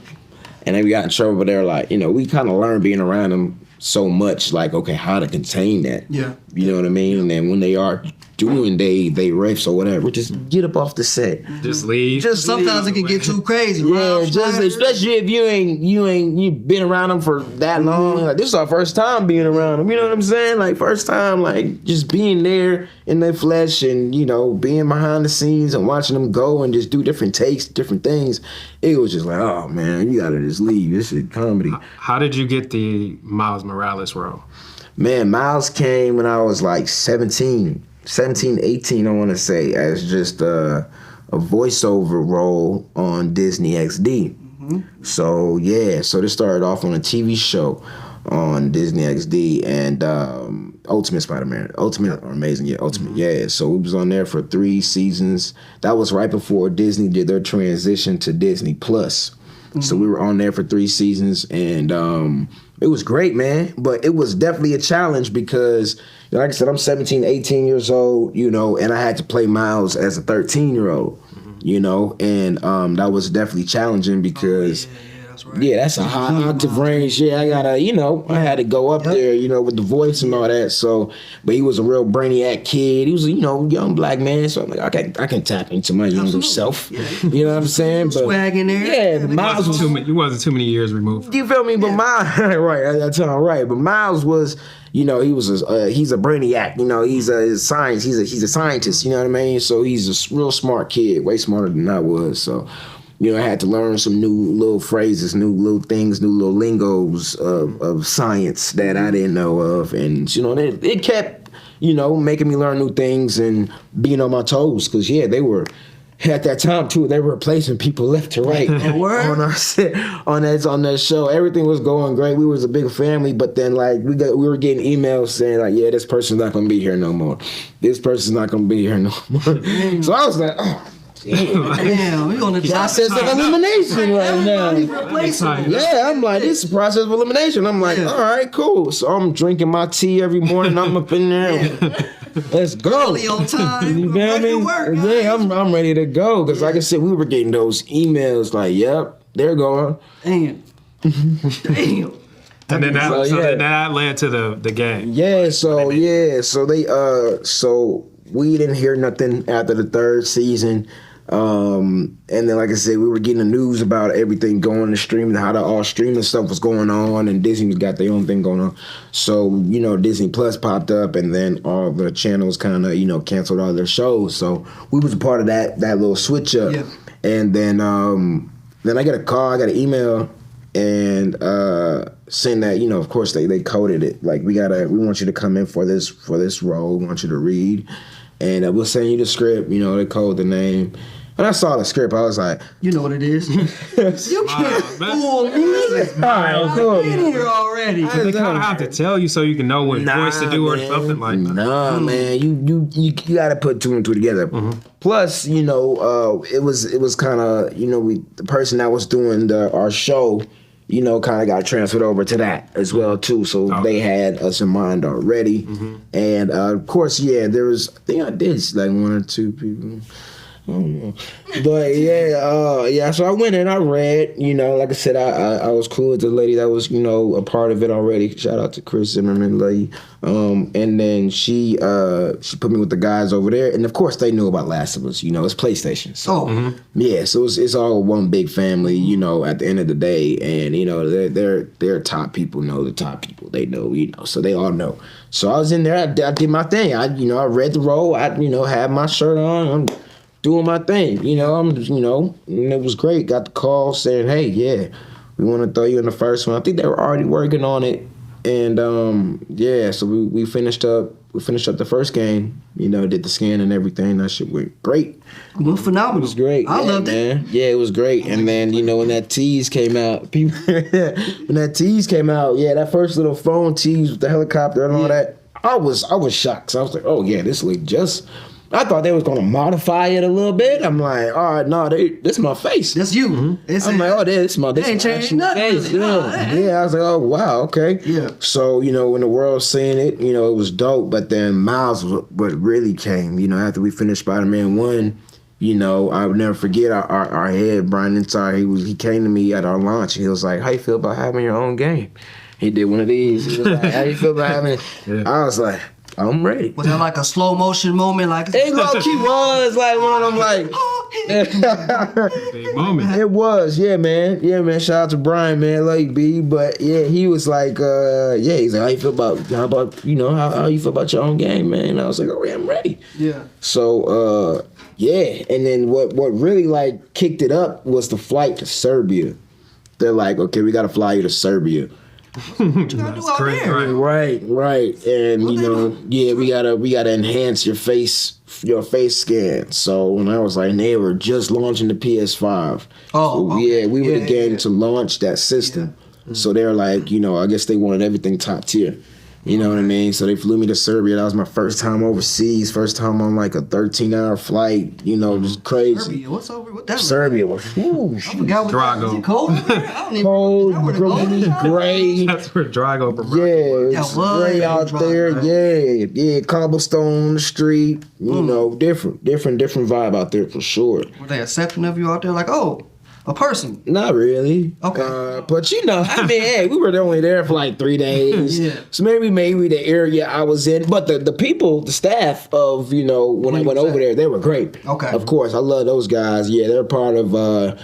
And then we got in trouble, but they're like, we kind of learned being around them so much, like, okay, how to contain that. Yeah. You know what I mean? And then when they are doing they riffs or whatever, just get up off the set. Just leave. Just sometimes it can get too crazy. Yeah, just especially if you been around them for that long. Like, this is our first time being around them. You know what I'm saying? Like first time, like just being there in their flesh and being behind the scenes and watching them go and just do different takes, different things. It was just like, oh man, you gotta just leave. This is comedy. How did you get the Miles Morales role? Man, Miles came when I was like 17, 18, I want to say, as just a voiceover role on Disney XD. So, so this started off on a TV show on Disney XD and Ultimate Spider-Man. Ultimate or Amazing, Ultimate, yeah. So it was on there for 3 seasons. That was right before Disney did their transition to Disney Plus. So we were on there for 3 seasons and it was great, man. But it was definitely a challenge because, like I said, I'm 17, 18 years old, and I had to play Miles as a 13-year-old, and that was definitely challenging because, that's a high octave range. Yeah, I gotta, I had to go up there, with the voice and all that. So, but he was a real brainiac kid. He was a, young black man. So I'm like, I can tap into my younger self. You know what I'm saying? But swag in there. Yeah, Miles was you wasn't too many years removed. You feel me? But Miles, right? That's all right. But Miles was, he's a brainiac. He's a science. He's a scientist. You know what I mean? So he's a real smart kid, way smarter than I was. So. I had to learn some new little phrases, new little things, new little lingos of science that I didn't know of. And, it kept, making me learn new things and being on my toes. Because, they were, at that time, too, they were replacing people left to right on our set, on that show. Everything was going great. We was a big family. But then, like, we were getting emails saying, like, this person's not going to be here no more. This person's not going to be here no more. So I was like, oh. Damn, we on the process of elimination right now. Yeah, I'm like, this is a process of elimination. I'm like, all right, cool. So I'm drinking my tea every morning. I'm up in there. Let's go. Early on time. You feel Ready to me? work, Yeah, I'm ready to go. Because like I said, we were getting those emails like, yep, they're going. Damn. Damn. And then that, So, so yeah. then that led to the game. Yeah, so so we didn't hear nothing after the third season. And then, like I said, we were getting the news about everything going to streaming, how all streaming stuff was going on, and Disney got their own thing going on. So, Disney Plus popped up, and then all the channels kind of, canceled all their shows. So we was a part of that little switch up. Yeah. And then I get a call, I got an email, and saying that, of course they coded it. Like, we want you to come in for this role, we want you to read. And we'll send you the script, they code the name. When I saw the script, I was like, You know what it is. You can't fool me. all right, cool. I've been here already. They kind of have to tell you so you can know what voice to do or man. something like that. Nah, man, you got to put two and two together. Plus, it was kind of the person that was doing our show, kind of got transferred over to that as well too. So they had us in mind already, and of course, there was. I think I did like one or two people. I don't know. But so I went in, I read, like I said, I was cool with the lady that was, a part of it already. Shout out to Chris Zimmerman lady. And then she put me with the guys over there, and of course they knew about Last of Us, it's PlayStation. So so it's all one big family, at the end of the day, and they're top people know the top people. They know, so they all know. So I was in there, I did my thing. I read the role, I had my shirt on, I'm doing my thing, and it was great. Got the call saying, hey, we want to throw you in the first one. I think they were already working on it, and so we finished up the first game, did the scan and everything. That shit went great. Well, phenomenal. It was great. I loved it. Man. Yeah, it was great. And then, when that tease came out, that first little phone tease with the helicopter and all that, I was shocked. So I was like, oh yeah, this look just. I thought they was gonna modify it a little bit. I'm like, all right, no, this is my face. That's you. I'm like, oh, this is my ain't changed actual nothing. face. Yeah, I was like, oh wow, okay. Yeah. So when the world's seeing it, it was dope. But then Miles was what really came. After we finished Spider-Man 1, I would never forget our head, Brian Inside. He came to me at our launch. He was like, how you feel about having your own game? He did one of these. He was like, how you feel about having it? Yeah. I was like, I'm ready. Was that like a slow motion moment? Like it low-key was like one of them like Big moment. It was, yeah, man. Shout out to Brian, man, like B. But yeah, he was like, he's like, how you feel about how you feel about your own game, man? And I was like, oh yeah, I'm ready. Yeah. So and then what really like kicked it up was the flight to Serbia. They're like, okay, we gotta fly you to Serbia. What you gotta do out there? Right. And we gotta enhance your face scan. So when I was like, they were just launching the PS5. Oh, so, okay. we were the game to launch that system. Yeah. So they're like, I guess they wanted everything top tier. You know what I mean? So they flew me to Serbia. That was my first time overseas. First time on like a 13-hour flight. Just crazy. Serbia, what's over? What that? Serbia was. I forgot what Drago. Is it cold over there? I don't even cold, know where to go. gray. That's where Drago from. Yeah, it's gray out there. Right? Yeah, cobblestone on the street. Different vibe out there for sure. Were they accepting of you out there? Like, oh, a person? Not really. Okay. But I mean, hey, we were only there for like 3 days. Yeah. So maybe the area I was in, but the people, the staff of when I went over there, they were great. Okay. Of course, I love those guys. Yeah, they're part of a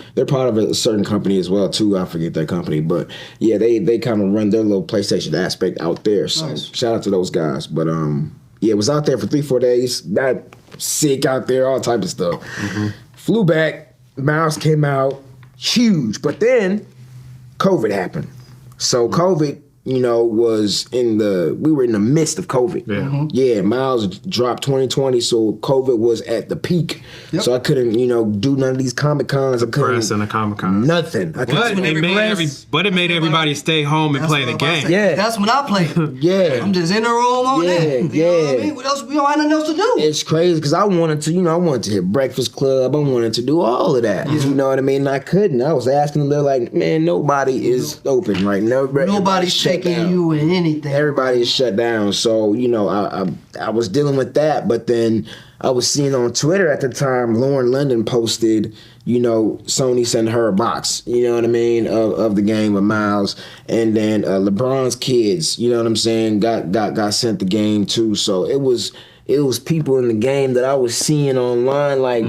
certain company as well too. I forget that company, but yeah, they kind of run their little PlayStation aspect out there. So nice. Shout out to those guys. But it was out there for 3-4 days. That sick out there, all type of stuff. Mm-hmm. Flew back. Miles came out. Huge, but then COVID happened. So COVID, we were in the midst of COVID. Yeah. Mm-hmm. Yeah, Miles dropped 2020, so COVID was at the peak. Yep. So I couldn't, do none of these Comic Cons. I couldn't. Press and the Comic Con. Nothing. But it made everybody stay home and play the game. Yeah. That's when I played. Yeah. I'm just in the room on that. You know what I mean? What else? We don't have nothing else to do. It's crazy because I wanted to, hit Breakfast Club. I wanted to do all of that. Yeah. You know what I mean? And I couldn't. I was asking them. They're like, man, nobody is open right now. Nobody's taking down. you in anything. Everybody is shut down. So, you know, I was dealing with that, but then I was seeing on Twitter at the time, Lauren London posted, you know, Sony sent her a box, you know what I mean, of the game with Miles. And then LeBron's kids, you know what I'm saying, got sent the game too. So it was people in the game that I was seeing online like,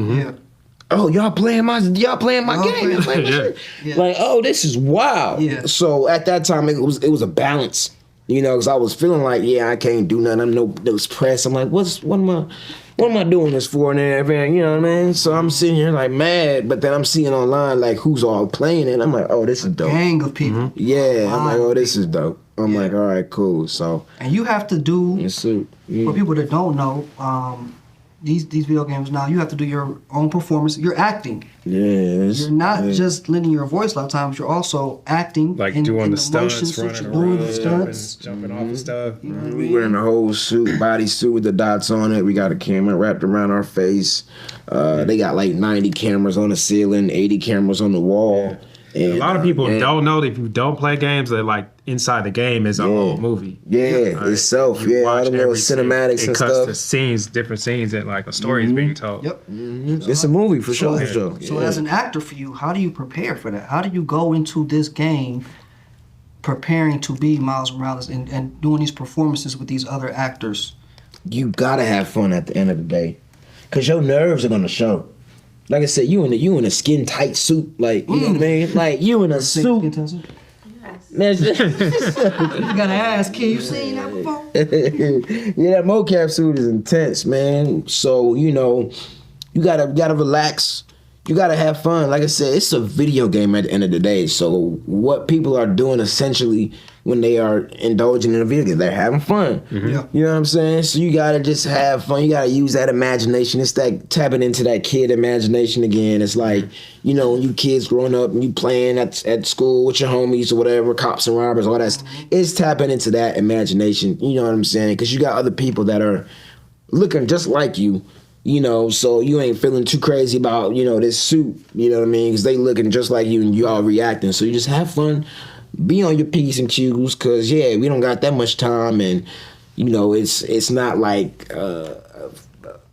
oh, y'all playing my game. Y'all playing my shit. Like, oh, this is wild. Yeah. So at that time, it was a balance, you know, because I was feeling like, yeah, I can't do nothing. I'm no press. I'm like, what am I doing this for and everything? You know what I mean? So I'm sitting here like mad, but then I'm seeing online like who's all playing it. I'm like, oh, this is dope. Gang of people. Yeah, I'm like, oh, this is dope. I'm like, all right, cool. So And you have to do, for for people that don't know, these video games now, you have to do your own performance. You're acting. You're not just lending your voice a lot of times. You're also acting. Like in, doing in the stunts, motions that running you're doing, around, the stunts. jumping off of stuff. You know what I we mean? wearing a whole suit, body suit with the dots on it. We got a camera wrapped around our face. They got like 90 cameras on the ceiling, 80 cameras on the wall. And A lot of people don't know that if you don't play games, that like inside the game is a whole movie. Itself. You Yeah, watch all the little every scene. cinematics It and cuts stuff. to scenes, different scenes that like a story is being told. Yep. It's a movie for sure. So as an actor for you, how do you prepare for that? How do you go into this game preparing to be Miles Morales and doing these performances with these other actors? You gotta have fun at the end of the day, cause your nerves are gonna show. Like I said, you in a skin tight suit, like you know what I mean. Like you in a suit. Man, You gotta ask, kid, you seen that before? yeah, that mocap suit is intense, man. So you know, you gotta relax. You gotta have fun. Like I said, it's a video game at the end of the day. So what people are doing essentially when they are indulging in a video game, they're having fun. Yeah. You know what I'm saying? So you gotta just have fun. You gotta use that imagination. It's that tapping into that kid imagination again. It's like, you know, when you kids growing up and you playing at school with your homies or whatever, cops and robbers, all that stuff. It's tapping into that imagination. You know what I'm saying? Because you got other people that are looking just like you. You know, so you ain't feeling too crazy about, you know, this suit, you know what I mean? Because they looking just like you and you all reacting. So you just have fun, be on your P's and Q's, because, yeah, we don't got that much time. And, you know, it's not like a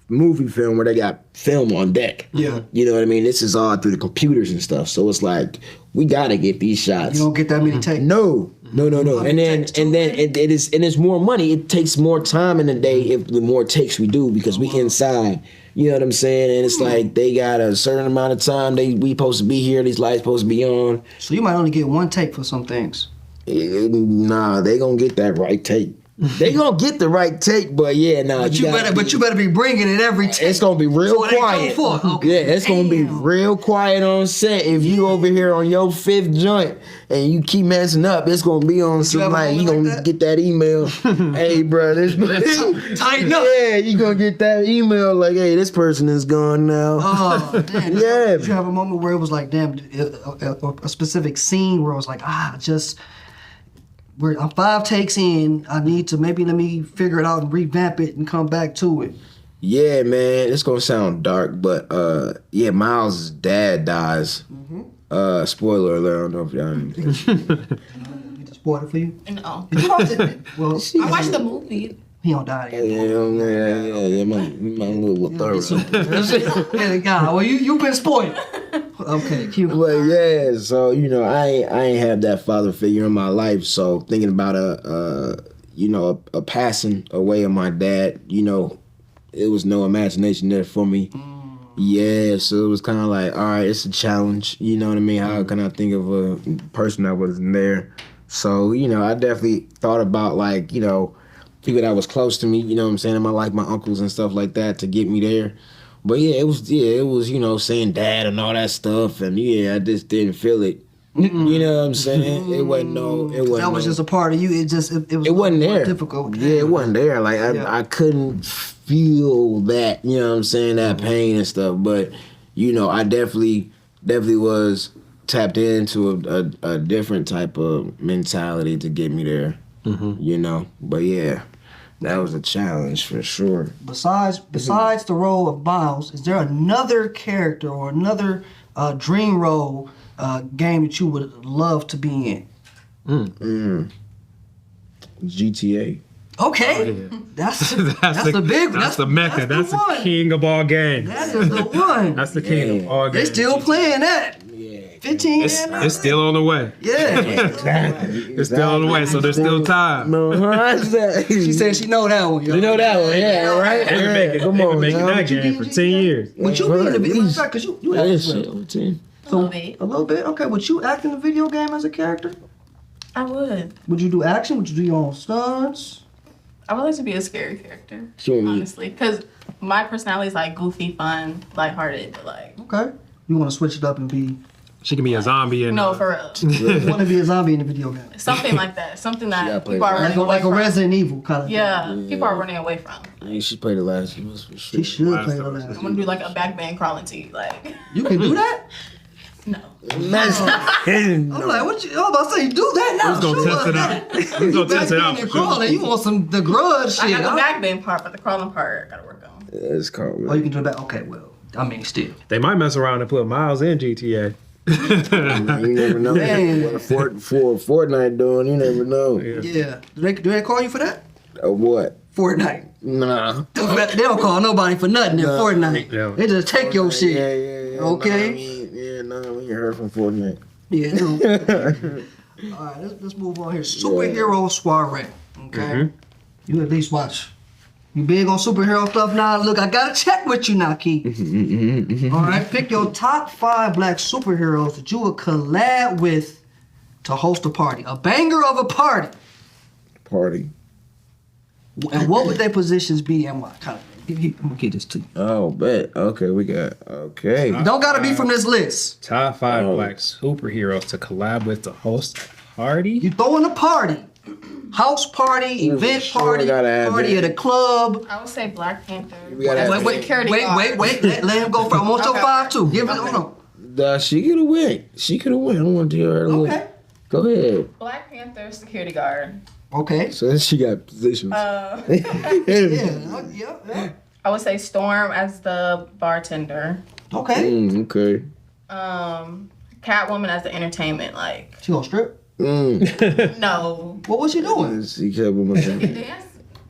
movie film where they got film on deck. Yeah. You know what I mean? This is all through the computers and stuff. So it's like, we got to get these shots. You don't get that many takes. No. And then it's more money. It takes more time in the day if the more takes we do because we inside. You know what I'm saying? And it's like they got a certain amount of time. We supposed to be here. These lights supposed to be on. So you might only get one take for some things. Nah, they gonna get that right take. They gonna get the right take, but yeah, nah. But you better be bringing it every take. It's gonna be real So it ain't quiet. come forth. Okay. Yeah, it's gonna be real quiet on set. If you over here on your fifth joint and you keep messing up, it's gonna be on some have a like you moment gonna like that? get that email. Hey, bro, this Tighten up. Yeah, you gonna get that email like, hey, this person is gone now. Oh, damn. Yeah. Did you have a moment where it was like, damn, a specific scene where it was like, I'm 5 takes in. I need to let me figure it out and revamp it and come back to it. Yeah, man, it's gonna sound dark, but yeah, Miles' dad dies. Spoiler alert, I don't know if y'all Need to spoil it for you? No. Did you watch it? Well, I watched the movie. he don't die yet. yeah, my little thorough. Yeah, God, well, you've been spoiled. Okay, cute. But yeah, so you know, I ain't had that father figure in my life. So thinking about a passing away of my dad, you know, it was no imagination there for me. Yeah, so it was kind of like, all right, it's a challenge. You know what I mean? How can I think of a person that wasn't there? So you know, I definitely thought about like, you know, people that was close to me. You know what I'm saying? In my life, my uncles and stuff like that to get me there. But it was, you know, saying dad and all that stuff, and yeah, I just didn't feel it. You know what I'm saying? It wasn't That was just a part of you. It wasn't there. Difficult. Yeah, it wasn't there. Like I couldn't feel that. You know what I'm saying? That pain and stuff. But you know, I definitely was tapped into a different type of mentality to get me there. You know, but yeah. That was a challenge for sure. Besides the role of Miles, is there another character or another dream role game that you would love to be in? GTA. Okay, that's the big one. That's the mecca. That's the one. king of all games. That is the one. That's the king of all They games. still playing that. 15 years now. It's still on the way. Yeah. It's still on the way, so there's still time. She said she know that one. Yo. You know that one, yeah, right? They've been making that game for 10 years. Would you be in the video? Because you act as well. A little bit. A little bit. Okay. Would you act in the video game as a character? I would. Would you do action? Would you do your own stunts? I would like to be a scary character, Sure. honestly, because my personality is like goofy, fun, lighthearted, but like Okay. You want to switch it up and be? She can be a zombie and no, for real, You want to be a zombie in the video game? something like that, something gotta that play people are that. running away Like a from. Resident Evil kind of. Yeah, people are running away from. Yeah, she played the last of us for sure. She should play the I'm last. gonna do like a back band crawling to you, like You can do that? no. I'm like, what you? I'm about to say, do that now. He's gonna test it out. He's gonna test it out. You crawling? You want some the grudge I shit? got the huh? back band part, but the crawling part I gotta work on. It's called. Oh, you can do that. Okay, well, I mean, still. They might mess around and put Miles in GTA. You never know Man. what a Fortnite doing. You never know. Yeah. Do they call you for that? What? Fortnite. Nah. They don't call nobody for nothing in Fortnite. Yeah. They just take your shit. Yeah. Okay. Nah, we ain't heard from Fortnite. Yeah. No. All right, let's move on here. Superhero soiree. Okay. You at least watch. You big on superhero stuff now? Look, I gotta check with you now, Key. All right, pick your top 5 black superheroes that you would collab with to host a party. A banger of a party. Party. And what would their positions be and why? Kind of. I'm gonna get this to you. Oh, bet. Okay, we got. Okay. Don't gotta be from this list. Top 5 black superheroes to collab with to host a party. You throwing a party. House party, event sure party, gotta have party that. at a club. I would say Black Panther. We gotta have Wait, that. wait, Security wait, guard. wait. Let him go first. I want your Okay. 5 too. Give it. Hold on. She could have win. She could have win. I don't want to hear her win. Okay. Go ahead. Black Panther, security guard. Okay. So then she got positions. Yeah. I would say Storm as the bartender. Okay. Okay. Catwoman as the entertainment. Like, She gonna strip? no. What was she doing? She kept with my Dance.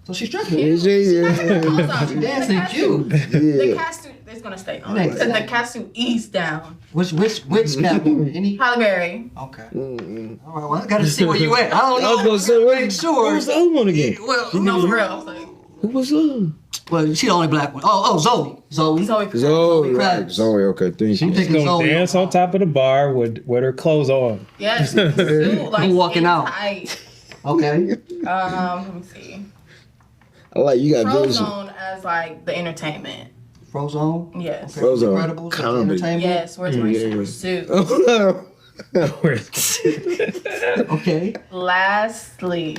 So she stripping. Dancing cute. The cat suit is gonna stay on. Thanks. And the cat suit ease down. Which Catwoman? Any? Halle Berry. Okay. All right. Well, I gotta see where you at. I don't know. I was gonna say, Make sure. Who was the other one again? Well, No, for real. I was like, Who was that? well, she the only black one. Oh, Zoe. Zoe. Zoe. Kravitz. Zoe. Okay, thank you. She She's picking gonna Zoe. dance on top of the bar with her clothes on. Yes. Suit, like, I'm walking out. tight. Okay. Let me see. I like you got vision. Frozone as like the entertainment. Frozone. Yes. Okay. Frozone. Incredibles. Comedy. Entertainment. Yes. Where's my Yeah. suit? Okay. Lastly,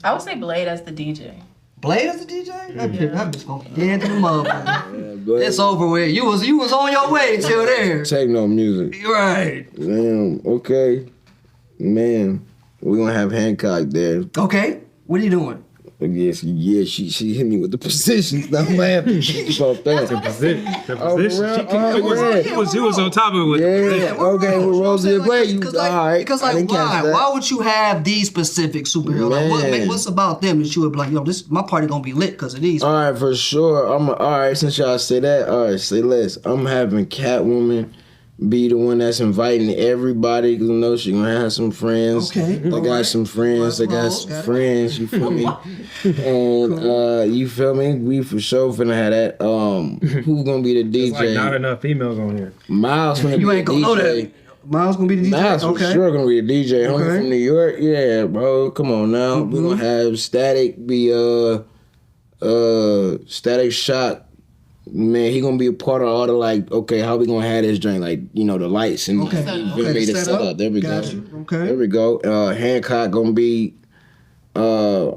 I would say Blade as the DJ. Blade is the DJ? That bitch gonna be dead to the motherfucker. But It's over with. You was on your way till there. techno music. You're right. Damn. Okay. Man, we're gonna have Hancock there. Okay. What are you doing? Yeah, she hit me with the positions. Now I'm happy. She felt that. The position. Oh, for real? Oh, She was on top of it with the Yeah. position. Okay, with Rosie and Blade, you Because all right. because I like didn't catch why? that. Why would you have these specific superheroes? Like, Man. what's about them that you would be like, yo, this my party gonna be lit because of these? All right, for sure. All right, since y'all say that, all right, say less. I'm having Catwoman be the one that's inviting everybody because I know she gonna have some friends. Okay, They all got right. some friends. They got Well, some got it. friends. You feel me? And you feel me? We for sure finna have that. Who's gonna be the DJ? There's like not enough females on here. Miles finna You be ain't the gonna know DJ. that. Miles gonna be the DJ. Miles for sure gonna be the DJ. Homie Okay. from New York, yeah, bro. Come on now. We gonna have Static be Static Shock. Man, he gonna be a part of all the like. Okay, how we gonna have this drink? Like the lights and Okay. we Okay, made it set set up. up. There we Got go. you. Okay. There we go. Hancock gonna be. Yeah,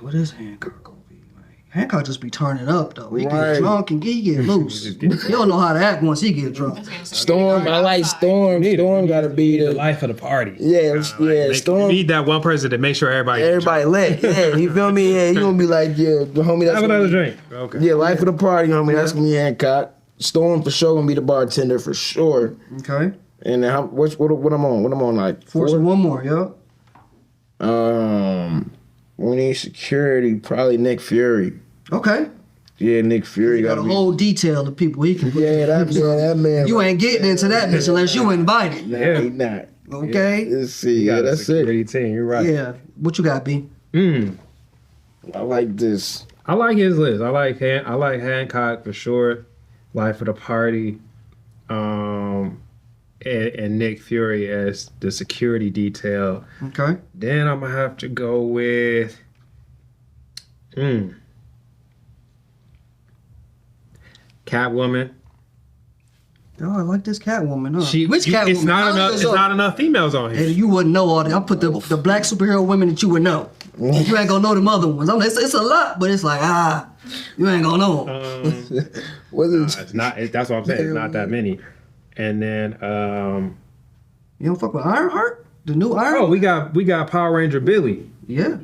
what is Hancock gonna be? Like, Hancock just be turning up though. He Right. get drunk and he get loose. You don't know how to act once he get drunk. Storm. I like Storm. Storm gotta be The the. life of the party. Yeah, yeah. You Storm. need that one person to make sure everybody. Everybody lit. Yeah, you feel me? Yeah, he gonna be like, yeah, the homie. That's have gonna another be- drink. Okay. Yeah, life of the party, homie. That's gonna be Hancock. Storm for sure gonna be the bartender for sure. Okay. And then what I'm on? What I'm on, like Force four? one more, yo. We need security. Probably Nick Fury. Okay. Yeah, Nick Fury Got a whole detail of people he can put. Yeah, that man. You ain't getting into that bitch unless you invited. Nah, Yeah. he not. Okay. Let's see. You Yeah, got a that's it. security team. You're right. Yeah. What you got, B? I like this. I like his list. I like Hancock for sure. Life of the Party. And Nick Fury as the security detail. Okay. Then I'm gonna have to go with Catwoman. Oh, I like this Catwoman, huh? Which Catwoman? It's not enough. It's not enough females on here. And you wouldn't know all that. I put the black superhero women that you would know. You ain't gonna know them other ones. It's a lot, but it's like you ain't gonna know them. It's not. That's what I'm saying. It's not that many. And then You don't fuck with Ironheart? The new Iron? oh, we got Power Ranger Billy. Yeah,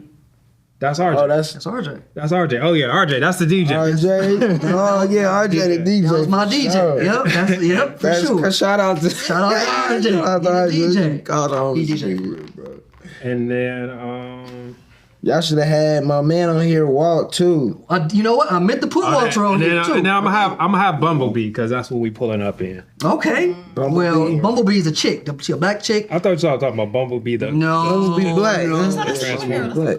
That's RJ. Oh, that's that's RJ. That's RJ. Oh yeah, RJ. That's the DJ. RJ. Oh yeah, RJ the DJ. That was my DJ. Sure. Yep, for sure. Shout out to Shout out to RJ. Shout out to He the RJ. DJ. God, I He don't DJ. see it, bro. And then Y'all should have had my man on here, Walt, too. You know what? I meant to put Walter on here too. and then I'm gonna have Bumblebee because that's what we pulling up in. Okay. Bumblebee. Well, Bumblebee's a chick. She a black chick. I thought y'all were talking about Bumblebee. No. Bumblebee black. No. It's not a superhero. Black.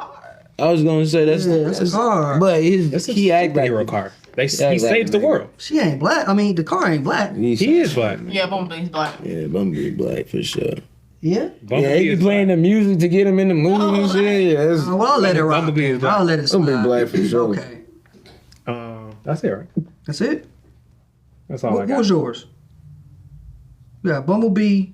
I was gonna say that's That's a car. but That's a he act like superhero car. He like saves the nigga. world. She ain't black. I mean, the car ain't black. He is black. Yeah, Bumblebee's black. Yeah, Bumblebee black for sure. Yeah. Bumblebee Yeah, he is be playing black. the music to get him in the movie and shit. Yeah, it's Well, I'll let it rock. Bumblebee is black. I'll let it slide. Bumblebee black for sure. Okay. That's it, right? That's it? That's all I What got. was yours? You got Bumblebee,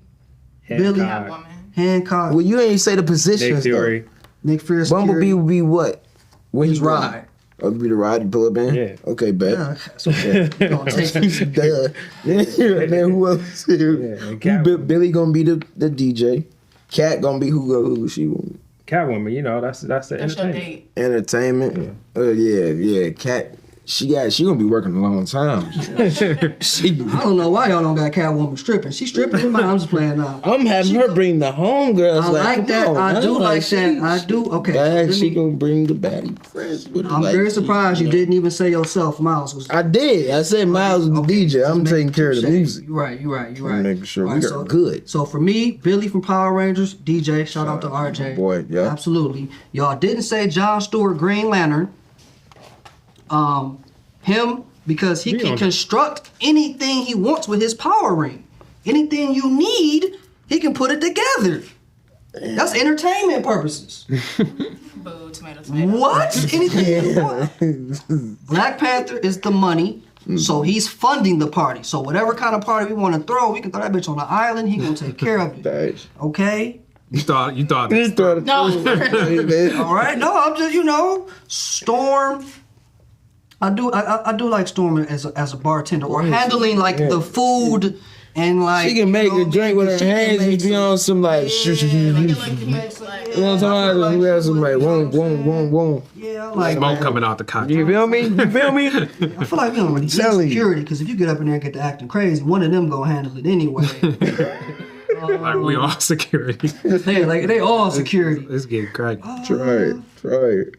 Billy, Hancock, Catwoman. Hancock, Well, you ain't say the positions Nick Fury. Nick Fury. Bumblebee would be what? When His he ride. Oh, be the ride you pull up in? Yeah. Okay, bet. Yeah, that's okay. You gonna take it. Duh. And then who else? and Catwoman. Billy gonna be the DJ. Cat gonna be who she want. Catwoman, you know, that's the That's your entertainment. date. Entertainment. Yeah. Cat. She gonna be working a long time. She, I don't know why y'all don't got Catwoman stripping. She stripping. I'm just playing now. I'm having her bring the homegirls. I like that. come on, I do man. like that. I do. Okay. Bad, let she me- gonna bring the baddie friends with her. I'm like, very surprised you know. didn't even say yourself, Miles. Was I did. I said Miles was the DJ. I'm taking care of the music. You're right. I'm making sure we Alright, are good. So for me, Billy from Power Rangers, DJ, shout out to RJ. Boy, yeah. Absolutely. Y'all didn't say John Stewart, Green Lantern. Him, because he We can on- construct anything he wants with his power ring. Anything you need, he can put it together. That's entertainment purposes. Boo, tomato, tomato. What? Anything you want. Black Panther is the money, so he's funding the party. So whatever kind of party we want to throw, we can throw that bitch on the island. He gonna take care of it. Thanks. Okay? You thought No. All right? No, I'm just, Storm. I do like Storm as a bartender or handling like the food and like She can make a drink with her she can hands make and be on some like shh. You know what I'm talking about? We have some like whoom. Yeah, like smoke coming out the cocktail. You feel me? You feel me? I feel like we don't really need Telling you. security because if you get up in there and get to acting crazy, one of them gonna handle it anyway. Like we all security. they all security. Let's get cracked. Try it.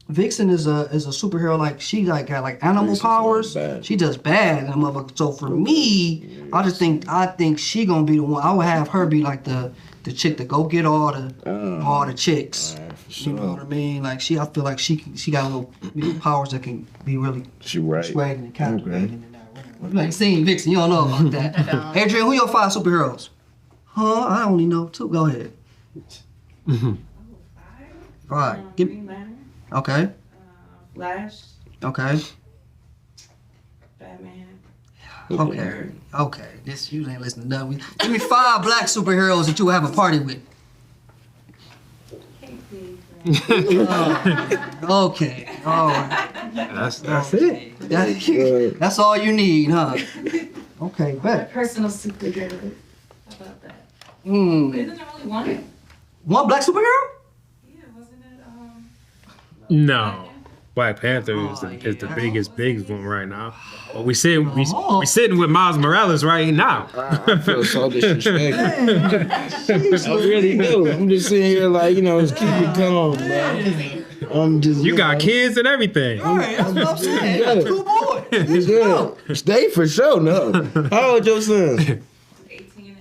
Vixen is a superhero. Like she got like animal powers. bad. She does bad, and motherfucker. So for me, I think she gonna be the one. I would have her be like the chick to go get all the chicks. You know what I mean? Like I feel like she got little powers that can be really She right. persuading and captivating. And that. You ain't seen Vixen, you don't know about that. Adrian, who your 5 superheroes? Huh? I only know 2. Go ahead. All right. Green Lantern, Okay. Flash, Okay. Batman. Okay. This you ain't listening to nothing. Give me 5 black superheroes that you would have a party with. Okay. All right. That's it. That's all you need, huh? Okay, My bet. personal superhero. How about that? Hmm. Isn't there only one? One black superhero? Yeah, wasn't it? No. Black Panther is the biggest one right now. But we sitting Oh. with Miles Morales right now. I feel so disrespected. I really do. I'm just sitting here like, just keep it calm, man. I'm just. You got kids and everything. All right, that's what I'm saying. Yeah. Two boys. It's good. Stay for sure, no. How old your son? 18 and 10.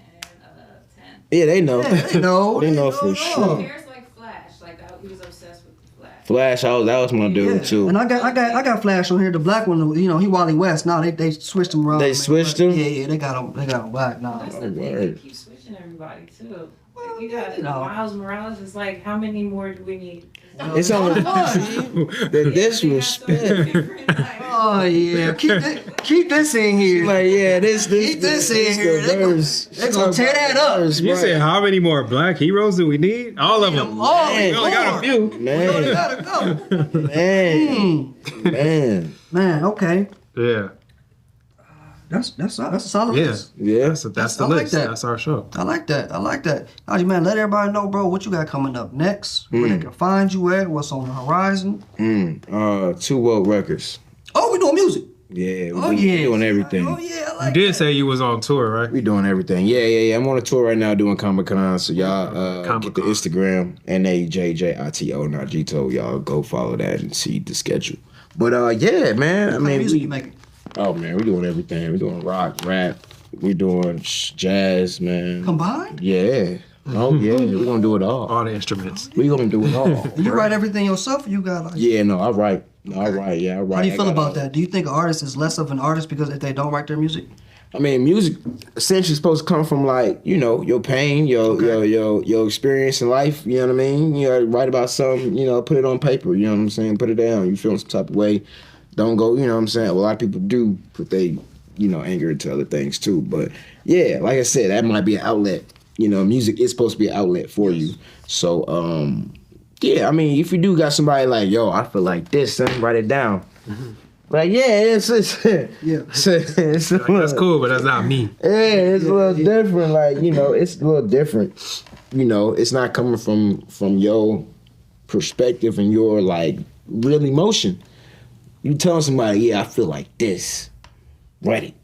Yeah, they know. Yeah, they know. They know for sure. Hair's like Flash. Like he was obsessed with the Flash. Flash, that was my dude Yeah. too. And I got Flash on here. The black one, he Wally West. Now they switched him around. They man. switched him? Yeah, they got him black now. That's the thing. word. They keep switching everybody too. Like, you got No. Miles Morales. Is like, how many more do we need? It's on the disrespect. Oh yeah, keep this in here. Like, yeah, this Keep this in here. the verse. They gonna tear that up. You said how many more black heroes do we need? All of them. Oh, We only got a few. We Man, gotta go. man. Man, okay. Yeah. That's a solid Yeah. list. Yeah. That's the I like list. that. That's our show. I like that. Nadji, man, let everybody know, bro, what you got coming up next, where they can find you at, what's on the horizon. 2 World Records. Oh, we doing music. Yeah, Oh, we yeah. doing everything. Oh, yeah, I You like did say you was on tour, right? We doing everything. Yeah. I'm on a tour right now doing Comic-Con. So y'all get the Comic-Con. Instagram, NAJJITO, Nadji Jeter. Y'all go follow that and see the schedule. But yeah, man. I What mean, music you making? oh man, we doing everything. We doing rock, rap. We doing jazz, man. Combined? Yeah. Oh yeah, we gonna do it all. All the instruments. We gonna do it all. You write everything yourself or you got like Yeah, no, I write. No, I write. Yeah, I write. How do you I feel got about all- that? Do you think an artist is less of an artist because if they don't write their music? I mean, music essentially supposed to come from like, your pain, your experience in life, you know what I mean? You write about something, put it on paper, you know what I'm saying? Put it down. You feeling some type of way. Don't go, you know what I'm saying? Well, a lot of people do put they, anger into other things too. But yeah, like I said, that might be an outlet. Music is supposed to be an outlet for you. So, yeah, I mean, if you do got somebody like, yo, I feel like this, son, write it down. Like, yeah, it's Yeah. it's That's cool, but that's not me. yeah, it's a little different. Like, it's a little different. It's not coming from your perspective and your like real emotion. You telling somebody, yeah, I feel like this. Write it.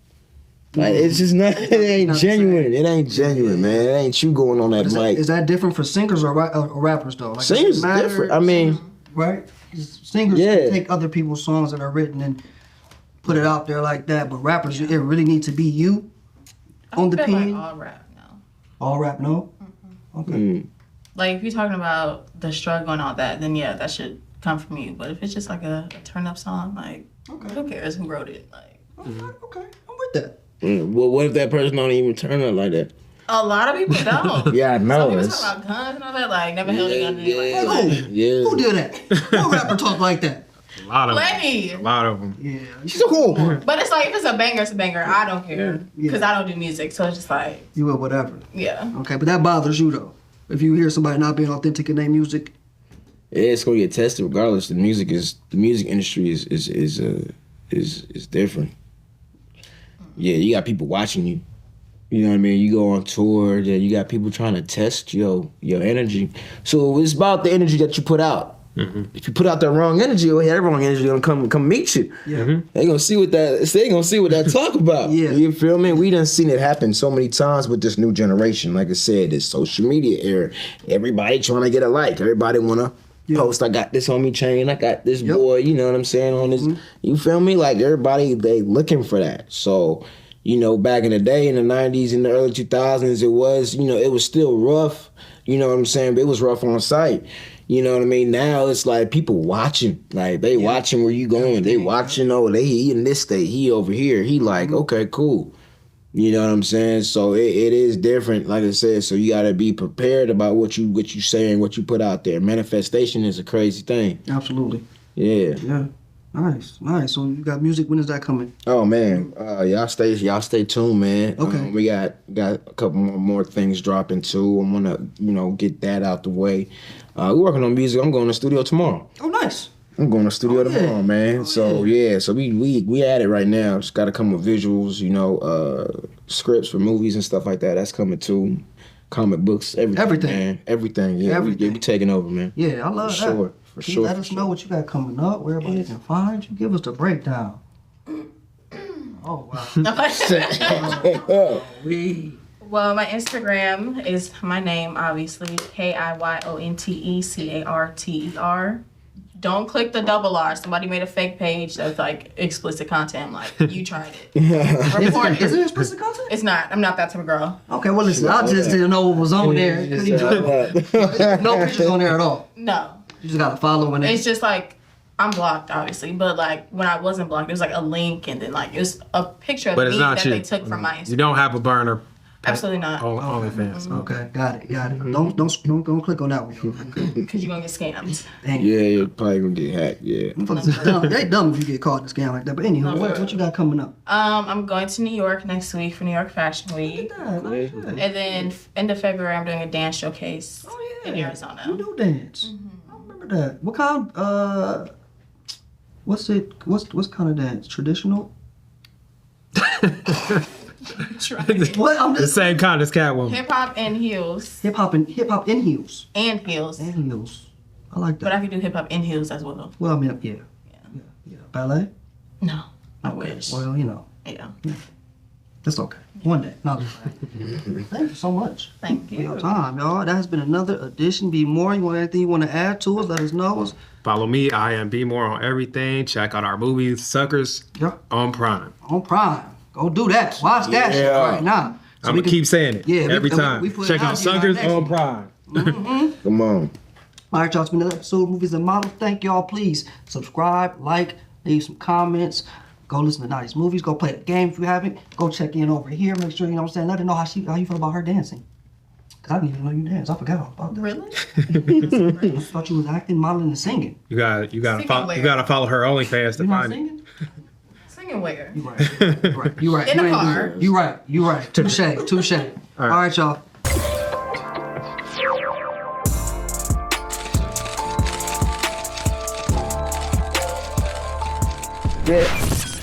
Like, it's just not. It ain't Not the genuine. same. It ain't genuine, man. It ain't you going on that mic. Is that different for singers or rappers though? Like, does it Singers is matter? different. I mean, Right? Singers Yeah. can take other people's songs that are written and put it out there like that, but rappers, it really needs to be you on the I feel like pen. all rap now. All rap, no? Okay. Like if you're talking about the struggle and all that, then yeah, that should come from you. But if it's just like a turn up song, like who cares who wrote it? Like Okay, I'm with that. well, what if that person don't even turn up like that? a lot of people don't. Yeah, I Some know. people It's, talk about guns and all that, like never held a gun. And like, Who? yeah. Who did that? What rapper talk like that? A lot of them. plenty. A lot of them. Yeah. She's a cool. But it's like if it's a banger, it's a banger. I don't care because I don't do music, so it's just like You will whatever. yeah. Okay, but that bothers you though. If you hear somebody not being authentic in their music, Yeah, it's gonna get tested regardless. The music industry is different. Yeah, you got people watching you. You know what I mean? You go on tour, then you got people trying to test your energy. So it's about the energy that you put out. If you put out that wrong energy, well, that wrong energy gonna come meet you. yeah. They gonna see what that talk about. Yeah. You feel me? We done seen it happen so many times with this new generation. Like I said, this social media era. Everybody trying to get a like. Everybody wanna post. I got this on me chain. I got this boy. You know what I'm saying? On this. You feel me? Like everybody, they looking for that. So, back in the day, in the 90s, in the early 2000s, it was still rough. You know what I'm saying? But it was rough on sight. You know what I mean? Now it's like people watching. Like they watching where you going. They watching, he in this state. He over here. He like, okay, cool. You know what I'm saying? So it is different, like I said. So you gotta be prepared about what you say and what you put out there. Manifestation is a crazy thing. Absolutely. Yeah. Yeah. Nice. So you got music. When is that coming? Oh man, y'all stay tuned, man. Okay. We got a couple more things dropping too. I wanna get that out the way. We're working on music. I'm going to the studio tomorrow. Oh, nice. I'm going to the studio yeah. tomorrow, man. Oh, So we at it right now. Just got to come with visuals, scripts for movies and stuff like that. That's coming too. Comic books, everything. Everything. Man. Everything. Yeah, Everything. We taking over, man. Yeah, I love For that. sure. For Can you sure. let us know what you got coming up, where everybody can find you? Give us the breakdown. Oh, wow. Well, my Instagram is my name, obviously, KIYONTECARTER. Don't click the double R. Somebody made a fake page that's like explicit content. I'm like, you tried it. Report Is it. it explicit content? It's not. I'm not that type of girl. Okay, well, listen, I just didn't know what was on there. Couldn't even- No pictures on there at all. No. You just gotta follow when It's just like, I'm blocked, obviously, but like when I wasn't blocked, it was like a link and then like it was a picture of But it's me not that you. they took from my You Instagram. don't have a burner. Absolutely not. OnlyFans. Okay, got it. Don't click on that one. Because you're going to get scammed. Dang. Yeah, you're probably gonna get hacked. Yeah. They dumb if you get caught in a scam like that. But anyhow, what you got coming up? I'm going to New York next week for New York Fashion Week. Nice. And then end of February, I'm doing a dance showcase in You Arizona. do dance. I remember that. What kind? What's kind of dance? Traditional? What? I'm The just same kind as Catwoman. Hip hop and heels. hip hop in heels. And heels. And heels. I like that. But I can do hip hop in heels as well. Well, I mean, yeah. Ballet. No, I Okay. wish. Well, Yeah. that's okay. One day. No, thank you so much. Thank For your you. time, y'all. That has been another edition. Be more. You want anything you want to add to us? Let us know. Follow me. I am Be More on everything. Check out our movies, Suckers, Yeah. on Prime. On Prime. Go do that. Watch that shit Yeah. right now. So I'm we gonna can- keep saying it every we time. put Check it out out here in our Suckers next on one. Prime. Come on. All right, y'all. It's been another episode of Movies and Models. Thank y'all. Please subscribe, like, leave some comments. Go listen to Nadji's movies. Go play the game if you haven't. Go check in over here. Make sure, you know what I'm saying, let her know how you feel about her dancing. Because I didn't even know you dance. I forgot about that. Really? I thought you was acting, modeling, and singing. You gotta Singing follow. where? You gotta follow her OnlyFans to You not find it. singing? Singing where? You right. You right. In You the ain't car. do- You right. You right. Touche. All right, y'all. Yeah.